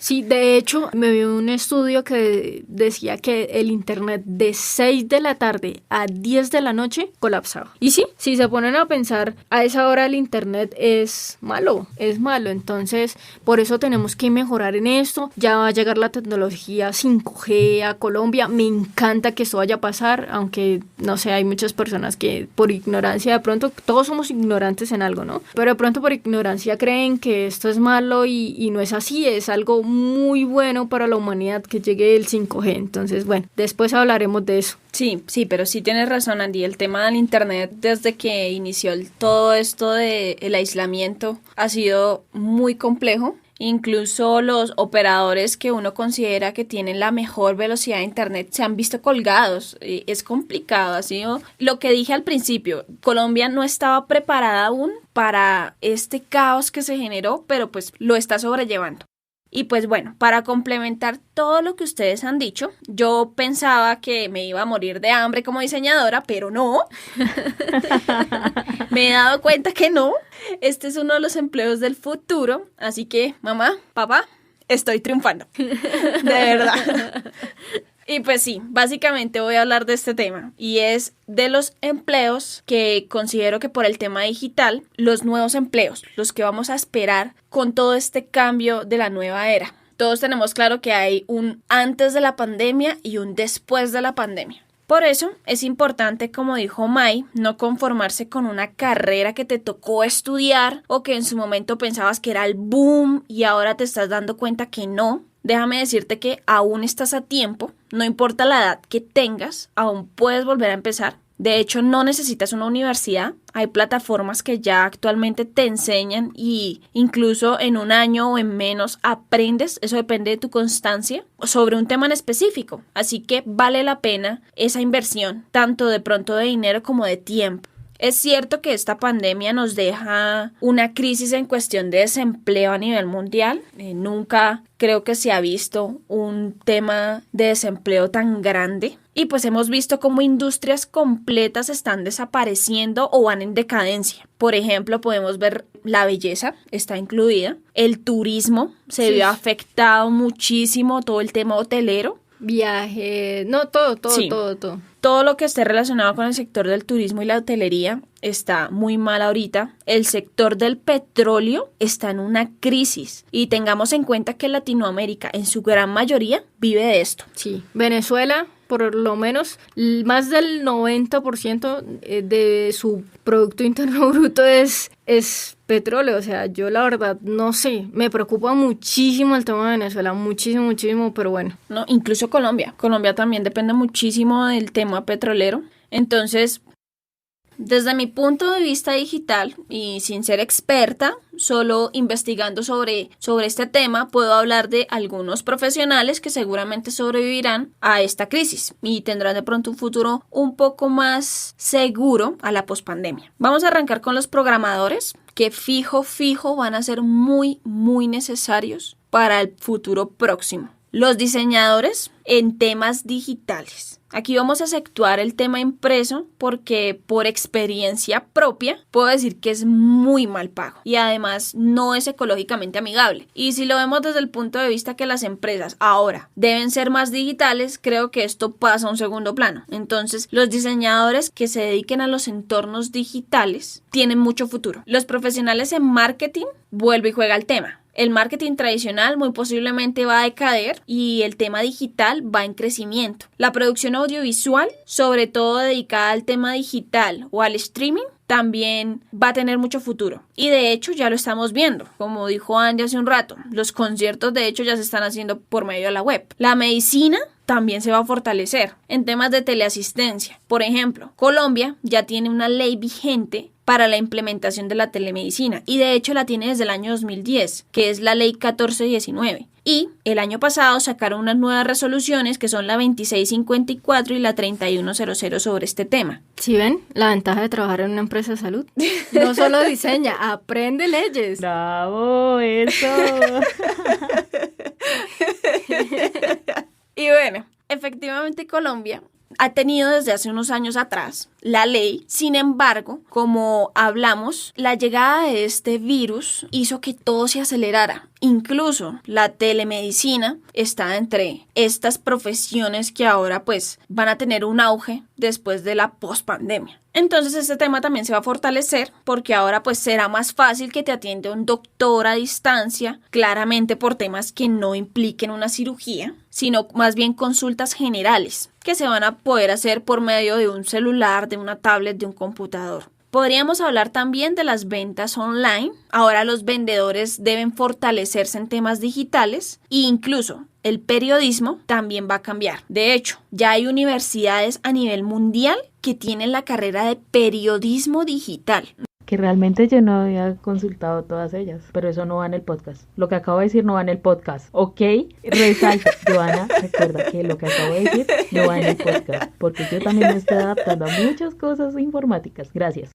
Sí, de hecho, me vi un estudio que decía que el internet de 6 de la tarde a 10 de la noche colapsaba. Y sí, si se ponen a pensar, a esa hora el internet es malo. Entonces, por eso tenemos que mejorar en esto. Ya va a llegar la tecnología 5G a Colombia. Me encanta que esto vaya a pasar, aunque, no sé, hay muchas personas que por ignorancia, de pronto, todos somos ignorantes en algo, ¿no? Pero de pronto por ignorancia creen que esto es malo y no es así, es algo muy bueno para la humanidad que llegue el 5G. Entonces, bueno, después hablaremos de eso. Sí, pero sí tienes razón, Andy. El tema del internet, desde que inició todo esto del aislamiento, ha sido muy complejo. Incluso los operadores que uno considera que tienen la mejor velocidad de internet se han visto colgados. Es complicado, ha sido lo que dije al principio. Colombia no estaba preparada aún para este caos que se generó, pero pues lo está sobrellevando. Y pues bueno, para complementar todo lo que ustedes han dicho, yo pensaba que me iba a morir de hambre como diseñadora, pero no. Me he dado cuenta que no. Este es uno de los empleos del futuro, así que mamá, papá, estoy triunfando. De verdad. Y pues sí, básicamente voy a hablar de este tema y es de los empleos que considero que por el tema digital, los nuevos empleos, los que vamos a esperar con todo este cambio de la nueva era. Todos tenemos claro que hay un antes de la pandemia y un después de la pandemia. Por eso es importante, como dijo Mai, no conformarse con una carrera que te tocó estudiar o que en su momento pensabas que era el boom y ahora te estás dando cuenta que no. Déjame decirte que aún estás a tiempo, no importa la edad que tengas, aún puedes volver a empezar. De hecho, no necesitas una universidad. Hay plataformas que ya actualmente te enseñan y incluso en un año o en menos aprendes, eso depende de tu constancia, sobre un tema en específico. Así que vale la pena esa inversión, tanto de pronto de dinero como de tiempo. Es cierto que esta pandemia nos deja una crisis en cuestión de desempleo a nivel mundial. Nunca creo que se ha visto un tema de desempleo tan grande. Y pues hemos visto cómo industrias completas están desapareciendo o van en decadencia. Por ejemplo, podemos ver la belleza, está incluida. El turismo se vio afectado muchísimo, todo el tema hotelero. Viaje, no, todo. Todo lo que esté relacionado con el sector del turismo y la hotelería está muy mal ahorita. El sector del petróleo está en una crisis y tengamos en cuenta que Latinoamérica en su gran mayoría vive de esto. Sí, Venezuela, por lo menos, más del 90% de su Producto Interno Bruto es petróleo. O sea, yo la verdad no sé, me preocupa muchísimo el tema de Venezuela, muchísimo, pero bueno. No, incluso Colombia también depende muchísimo del tema petrolero. Entonces, desde mi punto de vista digital y sin ser experta, solo investigando sobre este tema, puedo hablar de algunos profesionales que seguramente sobrevivirán a esta crisis y tendrán de pronto un futuro un poco más seguro a la pospandemia. Vamos a arrancar con los programadores, que fijo van a ser muy necesarios para el futuro próximo. Los diseñadores en temas digitales. Aquí vamos a exceptuar el tema impreso porque por experiencia propia puedo decir que es muy mal pago y además no es ecológicamente amigable. Y si lo vemos desde el punto de vista que las empresas ahora deben ser más digitales, creo que esto pasa a un segundo plano. Entonces, los diseñadores que se dediquen a los entornos digitales tienen mucho futuro. Los profesionales en marketing, vuelve y juega el tema. El marketing tradicional muy posiblemente va a decaer y el tema digital va en crecimiento. La producción audiovisual, sobre todo dedicada al tema digital o al streaming, también va a tener mucho futuro. Y de hecho ya lo estamos viendo. Como dijo Andy hace un rato, los conciertos de hecho ya se están haciendo por medio de la web. La medicina también se va a fortalecer en temas de teleasistencia. Por ejemplo, Colombia ya tiene una ley vigente para la implementación de la telemedicina y de hecho la tiene desde el año 2010, que es la ley 1419. Y el año pasado sacaron unas nuevas resoluciones que son la 2654 y la 3100 sobre este tema. ¿Sí ven? La ventaja de trabajar en una empresa de salud. No solo diseña, aprende leyes. ¡Bravo! ¡Eso! Y bueno, efectivamente Colombia ha tenido desde hace unos años atrás la ley. Sin embargo, como hablamos, la llegada de este virus hizo que todo se acelerara. Incluso la telemedicina está entre estas profesiones que ahora pues van a tener un auge después de la pospandemia. Entonces este tema también se va a fortalecer porque ahora pues será más fácil que te atienda un doctor a distancia, claramente por temas que no impliquen una cirugía, sino más bien consultas generales que se van a poder hacer por medio de un celular, de una tablet, de un computador. Podríamos hablar también de las ventas online. Ahora los vendedores deben fortalecerse en temas digitales e incluso el periodismo también va a cambiar. De hecho, ya hay universidades a nivel mundial que tienen la carrera de periodismo digital. Que realmente yo no había consultado todas ellas, pero eso no va en el podcast. Lo que acabo de decir no va en el podcast, ¿ok? Resalto, Joana, recuerda que lo que acabo de decir no va en el podcast, porque yo también me estoy adaptando a muchas cosas informáticas. Gracias.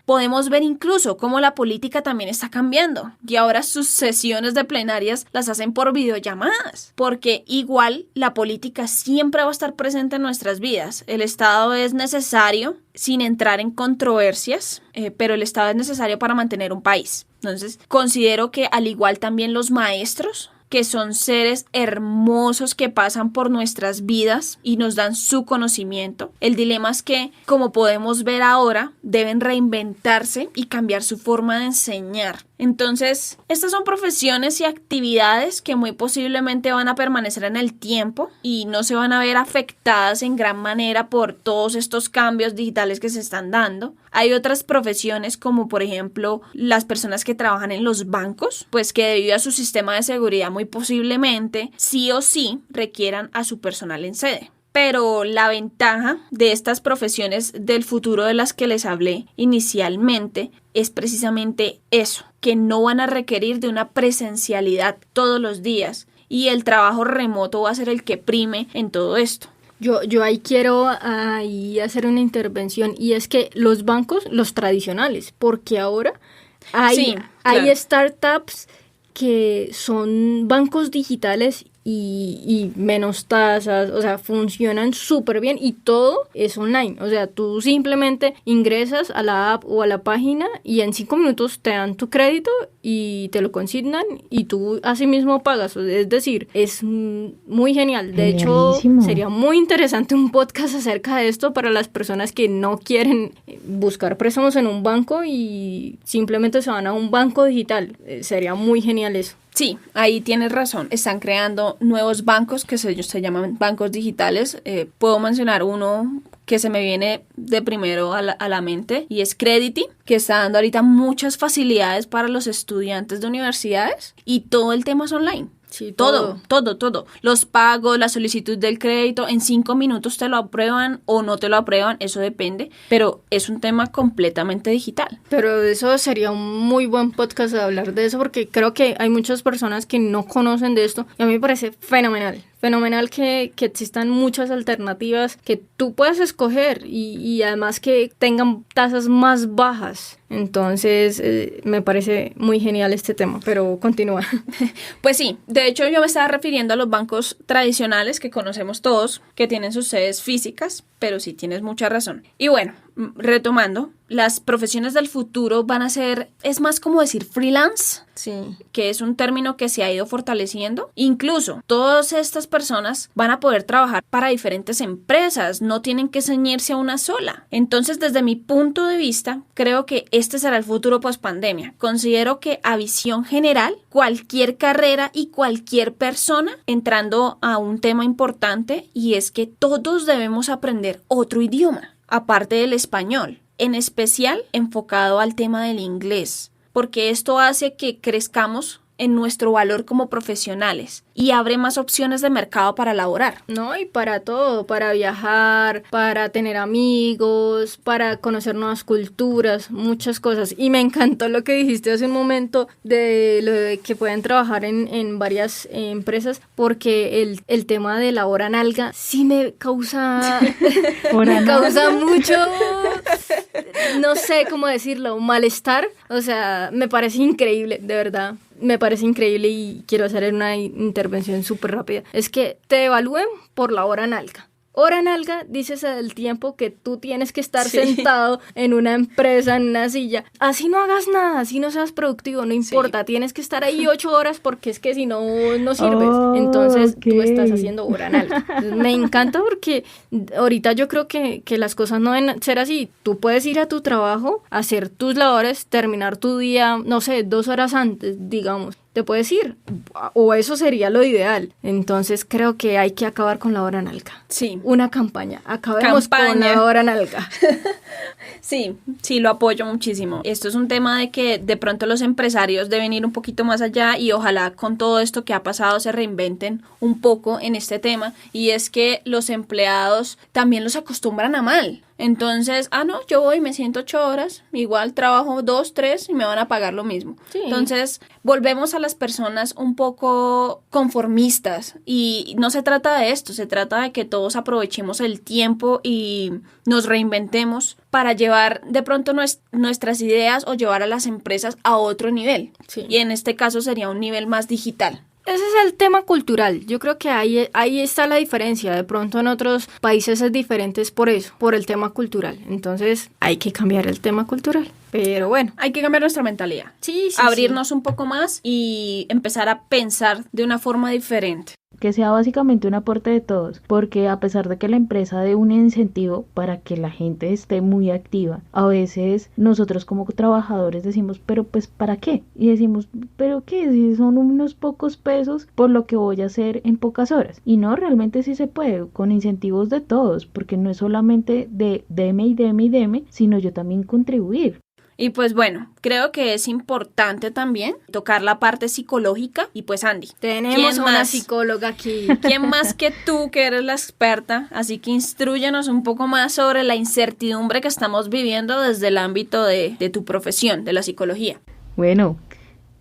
Podemos ver incluso cómo la política también está cambiando y ahora sus sesiones de plenarias las hacen por videollamadas, porque igual la política siempre va a estar presente en nuestras vidas. El Estado es necesario sin entrar en controversias, pero el Estado es necesario para mantener un país. Entonces, considero que al igual también los maestros que son seres hermosos que pasan por nuestras vidas y nos dan su conocimiento. El dilema es que, como podemos ver ahora, deben reinventarse y cambiar su forma de enseñar. Entonces, estas son profesiones y actividades que muy posiblemente van a permanecer en el tiempo y no se van a ver afectadas en gran manera por todos estos cambios digitales que se están dando. Hay otras profesiones como por ejemplo las personas que trabajan en los bancos, pues que debido a su sistema de seguridad muy posiblemente sí o sí requieran a su personal en sede. Pero la ventaja de estas profesiones del futuro de las que les hablé inicialmente es precisamente eso, que no van a requerir de una presencialidad todos los días y el trabajo remoto va a ser el que prime en todo esto. Yo ahí quiero hacer una intervención y es que los bancos, los tradicionales, porque ahora hay startups que son bancos digitales y menos tasas, o sea, funcionan súper bien y todo es online, o sea, tú simplemente ingresas a la app o a la página y en 5 minutos te dan tu crédito y te lo consignan y tú así mismo pagas, es decir, es muy genial. De hecho, sería muy interesante un podcast acerca de esto para las personas que no quieren buscar préstamos en un banco y simplemente se van a un banco digital, sería muy genial eso. Sí, ahí tienes razón. Están creando nuevos bancos que se llaman bancos digitales. Puedo mencionar uno que se me viene de primero a la mente y es Credity, que está dando ahorita muchas facilidades para los estudiantes de universidades y todo el tema es online. Sí, todo. Los pagos, la solicitud del crédito, en 5 minutos te lo aprueban o no te lo aprueban, eso depende, pero es un tema completamente digital. Pero eso sería un muy buen podcast de hablar de eso porque creo que hay muchas personas que no conocen de esto y a mí me parece fenomenal que existan muchas alternativas que tú puedas escoger y además que tengan tasas más bajas. Entonces, me parece muy genial este tema, pero continúa. Pues sí, de hecho yo me estaba refiriendo a los bancos tradicionales que conocemos todos, que tienen sus sedes físicas, pero sí tienes mucha razón. Y bueno, retomando, las profesiones del futuro van a ser, es más como decir freelance, sí, que es un término que se ha ido fortaleciendo. Incluso todas estas personas van a poder trabajar para diferentes empresas, no tienen que ceñirse a una sola. Entonces, desde mi punto de vista, creo que este será el futuro post pandemia. Considero que a visión general, cualquier carrera y cualquier persona, entrando a un tema importante, y es que todos debemos aprender otro idioma, aparte del español, en especial enfocado al tema del inglés, porque esto hace que crezcamos en nuestro valor como profesionales y abre más opciones de mercado para laborar. No, y para todo, para viajar, para tener amigos, para conocer nuevas culturas, muchas cosas. Y me encantó lo que dijiste hace un momento de lo de que pueden trabajar en varias empresas, porque el tema de la hora nalga sí me causa mucho, no sé cómo decirlo, malestar. O sea, me parece increíble, de verdad. Me parece increíble y quiero hacer una intervención súper rápida. Es que te evalúen por la hora nalga. Hora nalga, dices el tiempo que tú tienes que estar sentado en una empresa, en una silla. Así no hagas nada, así no seas productivo, no importa. Tienes que estar ahí 8 horas porque es que si no, no sirves. Entonces, tú estás haciendo hora nalga. Entonces, me encanta porque ahorita yo creo que las cosas no deben ser así. Tú puedes ir a tu trabajo, hacer tus labores, terminar tu día, no sé, 2 horas antes, digamos. Te puedes ir, o eso sería lo ideal. Entonces creo que hay que acabar con la hora nalga. Sí. Una campaña, acabemos con la hora nalga. Sí, lo apoyo muchísimo. Esto es un tema de que de pronto los empresarios deben ir un poquito más allá y ojalá con todo esto que ha pasado se reinventen un poco en este tema, y es que los empleados también los acostumbran a mal. Entonces, no, yo voy, me siento 8 horas, igual trabajo 2, 3 y me van a pagar lo mismo. Sí. Entonces, volvemos a las personas un poco conformistas y no se trata de esto, se trata de que todos aprovechemos el tiempo y nos reinventemos para llevar de pronto nuestras ideas o llevar a las empresas a otro nivel. Sí. Y en este caso sería un nivel más digital. Ese es el tema cultural. Yo creo que ahí está la diferencia. De pronto en otros países es diferente por eso, por el tema cultural. Entonces hay que cambiar el tema cultural. Pero bueno. Hay que cambiar nuestra mentalidad. Sí. Abrirnos un poco más y empezar a pensar de una forma diferente. Que sea básicamente un aporte de todos, porque a pesar de que la empresa dé un incentivo para que la gente esté muy activa, a veces nosotros como trabajadores decimos, pero pues ¿para qué? Y decimos, ¿pero qué? Si son unos pocos pesos por lo que voy a hacer en pocas horas. Y no, realmente sí se puede, con incentivos de todos, porque no es solamente de deme y deme y deme, sino yo también contribuir. Y pues bueno, creo que es importante también tocar la parte psicológica. Y pues Andy, tenemos una psicóloga aquí. ¿Quién más que tú, que eres la experta? Así que instrúyenos un poco más sobre la incertidumbre que estamos viviendo desde el ámbito de tu profesión, de la psicología. Bueno,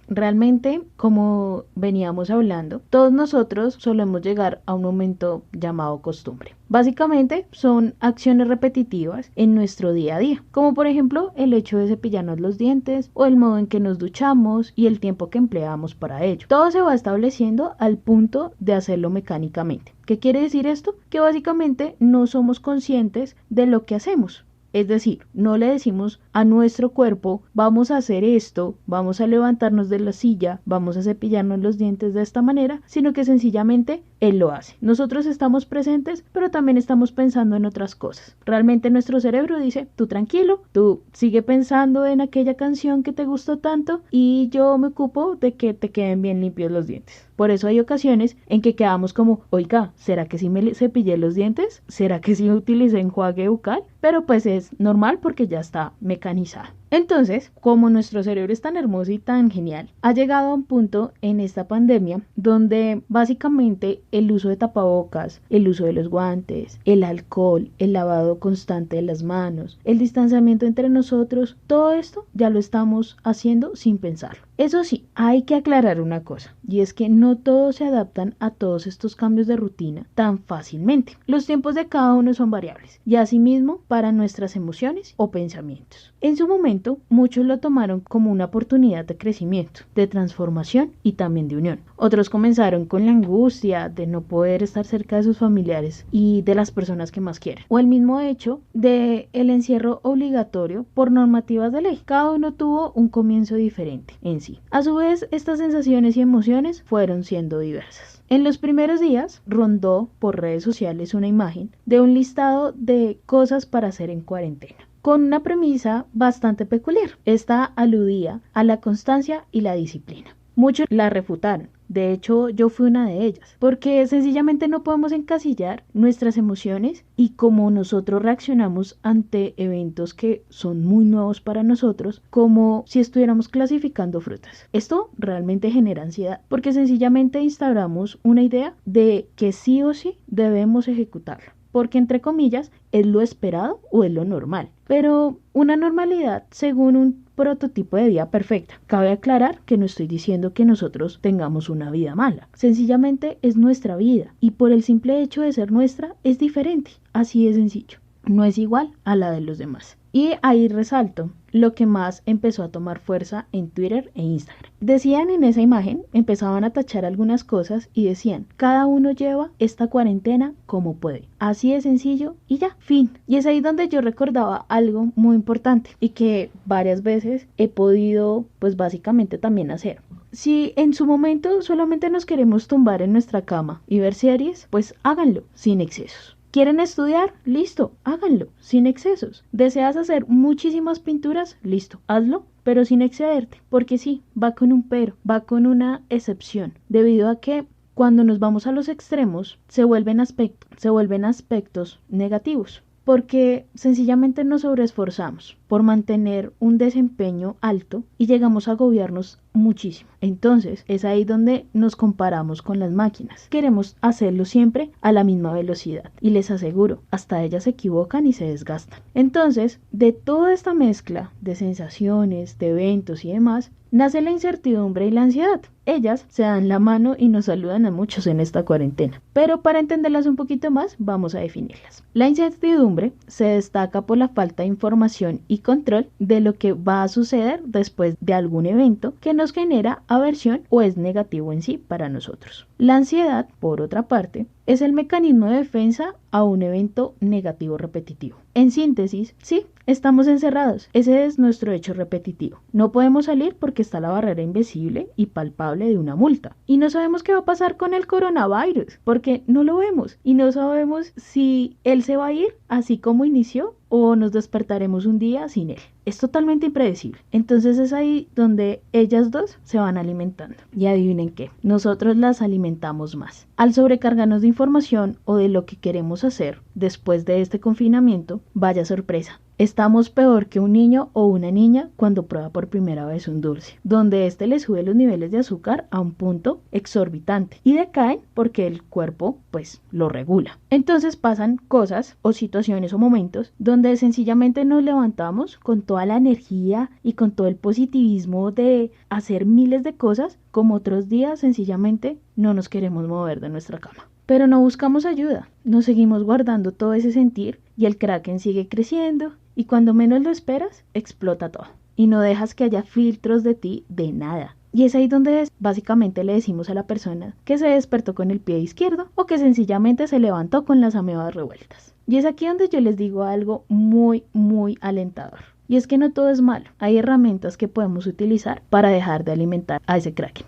realmente, como veníamos hablando, todos nosotros solemos llegar a un momento llamado costumbre. Básicamente son acciones repetitivas en nuestro día a día, como por ejemplo el hecho de cepillarnos los dientes o el modo en que nos duchamos y el tiempo que empleamos para ello. Todo se va estableciendo al punto de hacerlo mecánicamente. ¿Qué quiere decir esto? Que básicamente no somos conscientes de lo que hacemos. Es decir, no le decimos a nuestro cuerpo, vamos a hacer esto, vamos a levantarnos de la silla, vamos a cepillarnos los dientes de esta manera, sino que sencillamente él lo hace. Nosotros estamos presentes, pero también estamos pensando en otras cosas. Realmente nuestro cerebro dice, tú tranquilo, tú sigue pensando en aquella canción que te gustó tanto y yo me ocupo de que te queden bien limpios los dientes. Por eso hay ocasiones en que quedamos como, oiga, ¿será que sí me cepillé los dientes? ¿Será que sí utilicé enjuague bucal? Pero pues es normal porque ya está mecanizada. Entonces, como nuestro cerebro es tan hermoso y tan genial, ha llegado a un punto en esta pandemia donde básicamente el uso de tapabocas, el uso de los guantes, el alcohol, el lavado constante de las manos, el distanciamiento entre nosotros, todo esto ya lo estamos haciendo sin pensarlo. Eso sí, hay que aclarar una cosa, y es que no todos se adaptan a todos estos cambios de rutina tan fácilmente. Los tiempos de cada uno son variables, y asimismo para nuestras emociones o pensamientos. En su momento, muchos lo tomaron como una oportunidad de crecimiento, de transformación y también de unión. Otros comenzaron con la angustia de no poder estar cerca de sus familiares y de las personas que más quieren, o el mismo hecho de el encierro obligatorio por normativas de ley. Cada uno tuvo un comienzo diferente en sí. A su vez, estas sensaciones y emociones fueron siendo diversas. En los primeros días rondó por redes sociales una imagen de un listado de cosas para hacer en cuarentena, con una premisa bastante peculiar. Esta aludía a la constancia y la disciplina. Muchos la refutaron. De hecho, yo fui una de ellas, porque sencillamente no podemos encasillar nuestras emociones y cómo nosotros reaccionamos ante eventos que son muy nuevos para nosotros, como si estuviéramos clasificando frutas. Esto realmente genera ansiedad, porque sencillamente instauramos una idea de que sí o sí debemos ejecutarlo, porque entre comillas es lo esperado o es lo normal, pero una normalidad según un prototipo de vida perfecta. Cabe aclarar que no estoy diciendo que nosotros tengamos una vida mala, sencillamente es nuestra vida y por el simple hecho de ser nuestra es diferente, así de sencillo, no es igual a la de los demás. Y ahí resalto lo que más empezó a tomar fuerza en Twitter e Instagram. Decían en esa imagen, empezaban a tachar algunas cosas y decían, cada uno lleva esta cuarentena como puede. Así de sencillo y ya, fin. Y es ahí donde yo recordaba algo muy importante y que varias veces he podido, pues básicamente también hacer. Si en su momento solamente nos queremos tumbar en nuestra cama y ver series, pues háganlo sin excesos. ¿Quieren estudiar? Listo, háganlo, sin excesos. ¿Deseas hacer muchísimas pinturas? Listo, hazlo, pero sin excederte. Porque sí, va con un pero, va con una excepción. Debido a que cuando nos vamos a los extremos, se vuelven aspectos negativos. Porque sencillamente nos sobreesforzamos por mantener un desempeño alto y llegamos a agobiarnos muchísimo. Entonces es ahí donde nos comparamos con las máquinas. Queremos hacerlo siempre a la misma velocidad y les aseguro, hasta ellas se equivocan y se desgastan. Entonces, de toda esta mezcla de sensaciones, de eventos y demás, nace la incertidumbre y la ansiedad. Ellas se dan la mano y nos saludan a muchos en esta cuarentena. Pero para entenderlas un poquito más, vamos a definirlas. La incertidumbre se destaca por la falta de información y control de lo que va a suceder después de algún evento que nos genera aversión o es negativo en sí para nosotros. La ansiedad, por otra parte, es el mecanismo de defensa a un evento negativo repetitivo. En síntesis, sí, estamos encerrados. Ese es nuestro hecho repetitivo. No podemos salir porque está la barrera invisible y palpable de una multa. Y no sabemos qué va a pasar con el coronavirus, porque no lo vemos. Y no sabemos si él se va a ir así como inició o nos despertaremos un día sin él. Es totalmente impredecible. Entonces es ahí donde ellas dos se van alimentando. Y adivinen qué, nosotros las alimentamos más. Al sobrecargarnos de información o de lo que queremos hacer después de este confinamiento, vaya sorpresa. Estamos peor que un niño o una niña cuando prueba por primera vez un dulce, donde este le sube los niveles de azúcar a un punto exorbitante y decaen porque el cuerpo pues lo regula. Entonces pasan cosas o situaciones o momentos donde sencillamente nos levantamos con toda la energía y con todo el positivismo de hacer miles de cosas, como otros días sencillamente no nos queremos mover de nuestra cama. Pero no buscamos ayuda, nos seguimos guardando todo ese sentir y el Kraken sigue creciendo y cuando menos lo esperas, explota todo. Y no dejas que haya filtros de ti de nada. Y es ahí donde básicamente le decimos a la persona que se despertó con el pie izquierdo o que sencillamente se levantó con las amebas revueltas. Y es aquí donde yo les digo algo muy, muy alentador. Y es que no todo es malo. Hay herramientas que podemos utilizar para dejar de alimentar a ese Kraken.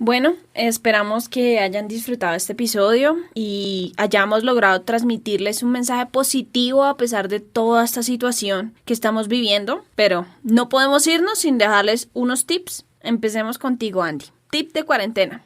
Bueno, esperamos que hayan disfrutado este episodio y hayamos logrado transmitirles un mensaje positivo a pesar de toda esta situación que estamos viviendo, pero no podemos irnos sin dejarles unos tips. Empecemos contigo, Andy. Tip de cuarentena.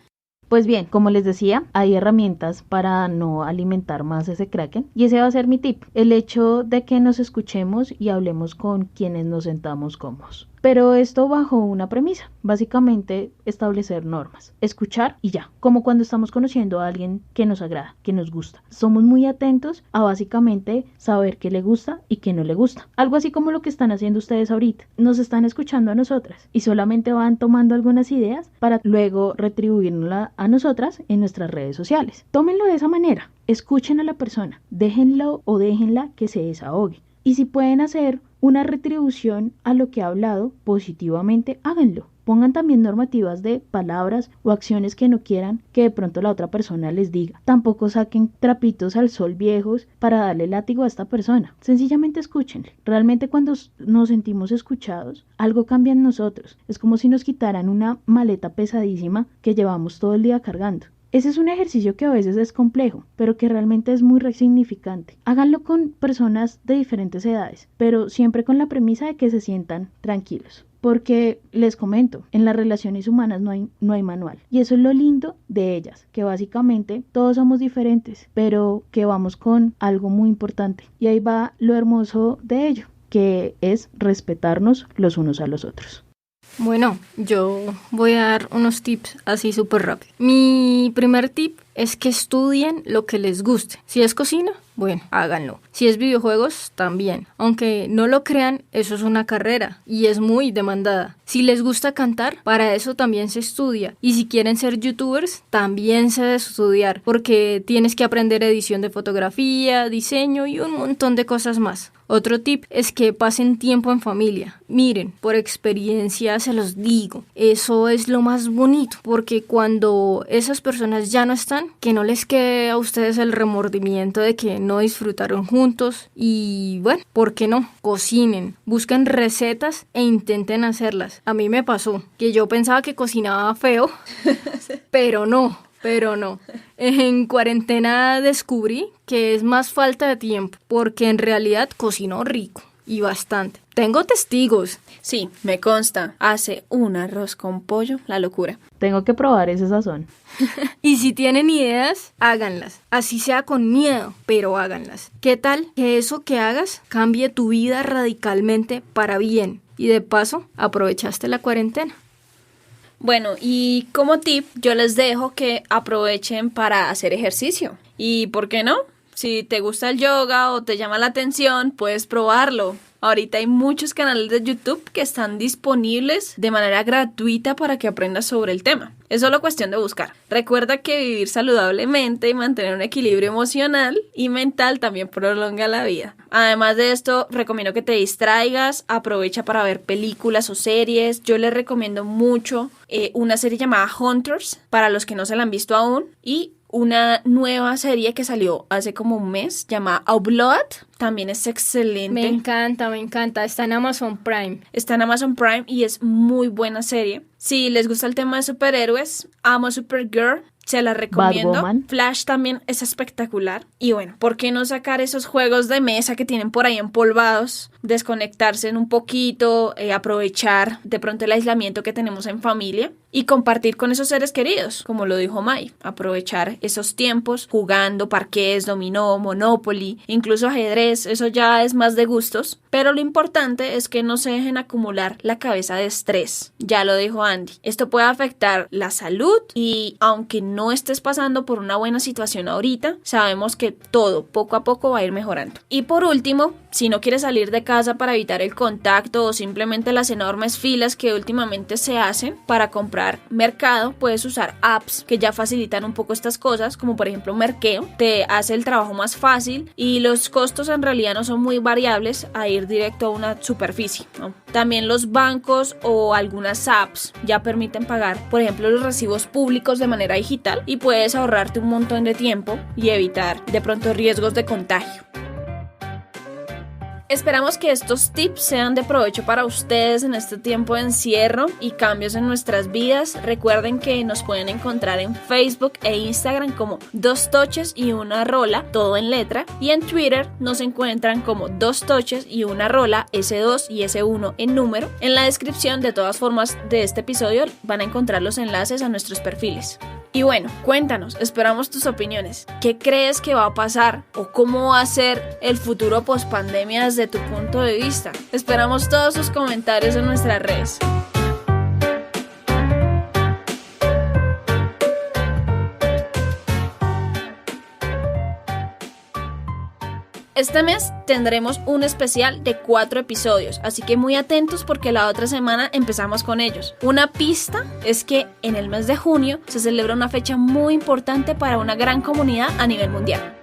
Pues bien, como les decía, hay herramientas para no alimentar más ese Kraken y ese va a ser mi tip, el hecho de que nos escuchemos y hablemos con quienes nos sentamos cómodos. Pero esto bajo una premisa, básicamente establecer normas, escuchar y ya, como cuando estamos conociendo a alguien que nos agrada, que nos gusta. Somos muy atentos a básicamente saber qué le gusta y qué no le gusta. Algo así como lo que están haciendo ustedes ahorita. Nos están escuchando a nosotras y solamente van tomando algunas ideas para luego retribuirnosla a nosotras en nuestras redes sociales. Tómenlo de esa manera, escuchen a la persona, déjenlo o déjenla que se desahogue. Y si pueden hacer una retribución a lo que ha hablado positivamente, háganlo. Pongan también normativas de palabras o acciones que no quieran que de pronto la otra persona les diga. Tampoco saquen trapitos al sol viejos para darle látigo a esta persona. Sencillamente escúchenle. Realmente cuando nos sentimos escuchados, algo cambia en nosotros. Es como si nos quitaran una maleta pesadísima que llevamos todo el día cargando. Ese es un ejercicio que a veces es complejo, pero que realmente es muy resignificante. Háganlo con personas de diferentes edades, pero siempre con la premisa de que se sientan tranquilos. Porque les comento, en las relaciones humanas no hay manual. Y eso es lo lindo de ellas, que básicamente todos somos diferentes, pero que vamos con algo muy importante. Y ahí va lo hermoso de ello, que es respetarnos los unos a los otros. Bueno, yo voy a dar unos tips así súper rápido. Mi primer tip es que estudien lo que les guste. Si es cocina, bueno, háganlo. Si es videojuegos, también. Aunque no lo crean, eso es una carrera y es muy demandada. Si les gusta cantar, para eso también se estudia. Y si quieren ser youtubers, también se debe estudiar, porque tienes que aprender edición de fotografía, diseño y un montón de cosas más. Otro tip es que pasen tiempo en familia. Miren, por experiencia se los digo, eso es lo más bonito, porque cuando esas personas ya no están, que no les quede a ustedes el remordimiento de que no disfrutaron juntos. Y bueno, ¿por qué no? Cocinen, busquen recetas e intenten hacerlas. A mí me pasó que yo pensaba que cocinaba feo, pero no. En cuarentena descubrí que es más falta de tiempo, porque en realidad cocino rico y bastante. Tengo testigos. Sí, me consta. Hace un arroz con pollo, la locura. Tengo que probar ese sazón. Y si tienen ideas, háganlas. Así sea con miedo, pero háganlas. ¿Qué tal que eso que hagas cambie tu vida radicalmente para bien? Y de paso, aprovechaste la cuarentena. Bueno, y como tip, yo les dejo que aprovechen para hacer ejercicio. ¿Y por qué no? Si te gusta el yoga o te llama la atención, puedes probarlo. Ahorita hay muchos canales de YouTube que están disponibles de manera gratuita para que aprendas sobre el tema. Es solo cuestión de buscar. Recuerda que vivir saludablemente y mantener un equilibrio emocional y mental también prolonga la vida. Además de esto, recomiendo que te distraigas, aprovecha para ver películas o series. Yo les recomiendo mucho una serie llamada Hunters, para los que no se la han visto aún, y una nueva serie que salió hace como un mes llamada Outlaw. También es excelente. Me encanta. Está en Amazon Prime. Está en Amazon Prime y es muy buena serie. Si les gusta el tema de superhéroes, amo Supergirl. Se la recomiendo. Batwoman. Flash también es espectacular. Y bueno, ¿por qué no sacar esos juegos de mesa que tienen por ahí empolvados? Desconectarse un poquito, aprovechar de pronto el aislamiento que tenemos en familia y compartir con esos seres queridos, como lo dijo Mai. Aprovechar esos tiempos jugando parqués, dominó, Monopoly, incluso ajedrez. Eso ya es más de gustos. Pero lo importante es que no se dejen acumular la cabeza de estrés. Ya lo dijo Andy. Esto puede afectar la salud y aunque no estés pasando por una buena situación ahorita, sabemos que todo poco a poco va a ir mejorando. Y por último, si no quieres salir de casa para evitar el contacto o simplemente las enormes filas que últimamente se hacen para comprar mercado, puedes usar apps que ya facilitan un poco estas cosas, como por ejemplo Merkeo. Te hace el trabajo más fácil y los costos en realidad no son muy variables a ir directo a una superficie, ¿no? También los bancos o algunas apps ya permiten pagar, por ejemplo, los recibos públicos de manera digital y puedes ahorrarte un montón de tiempo y evitar de pronto riesgos de contagio. Esperamos que estos tips sean de provecho para ustedes en este tiempo de encierro y cambios en nuestras vidas. Recuerden que nos pueden encontrar en Facebook e Instagram como 2 Toches y una Rola, todo en letra, y en Twitter nos encuentran como 2 Toches y una Rola, S2 y S1 en número. En la descripción, de todas formas, de este episodio van a encontrar los enlaces a nuestros perfiles. Y bueno, cuéntanos, esperamos tus opiniones. ¿Qué crees que va a pasar? ¿O cómo va a ser el futuro post-pandemia desde tu punto de vista? Esperamos todos sus comentarios en nuestras redes. Este mes tendremos un especial de 4 episodios, así que muy atentos porque la otra semana empezamos con ellos. Una pista es que en el mes de junio se celebra una fecha muy importante para una gran comunidad a nivel mundial.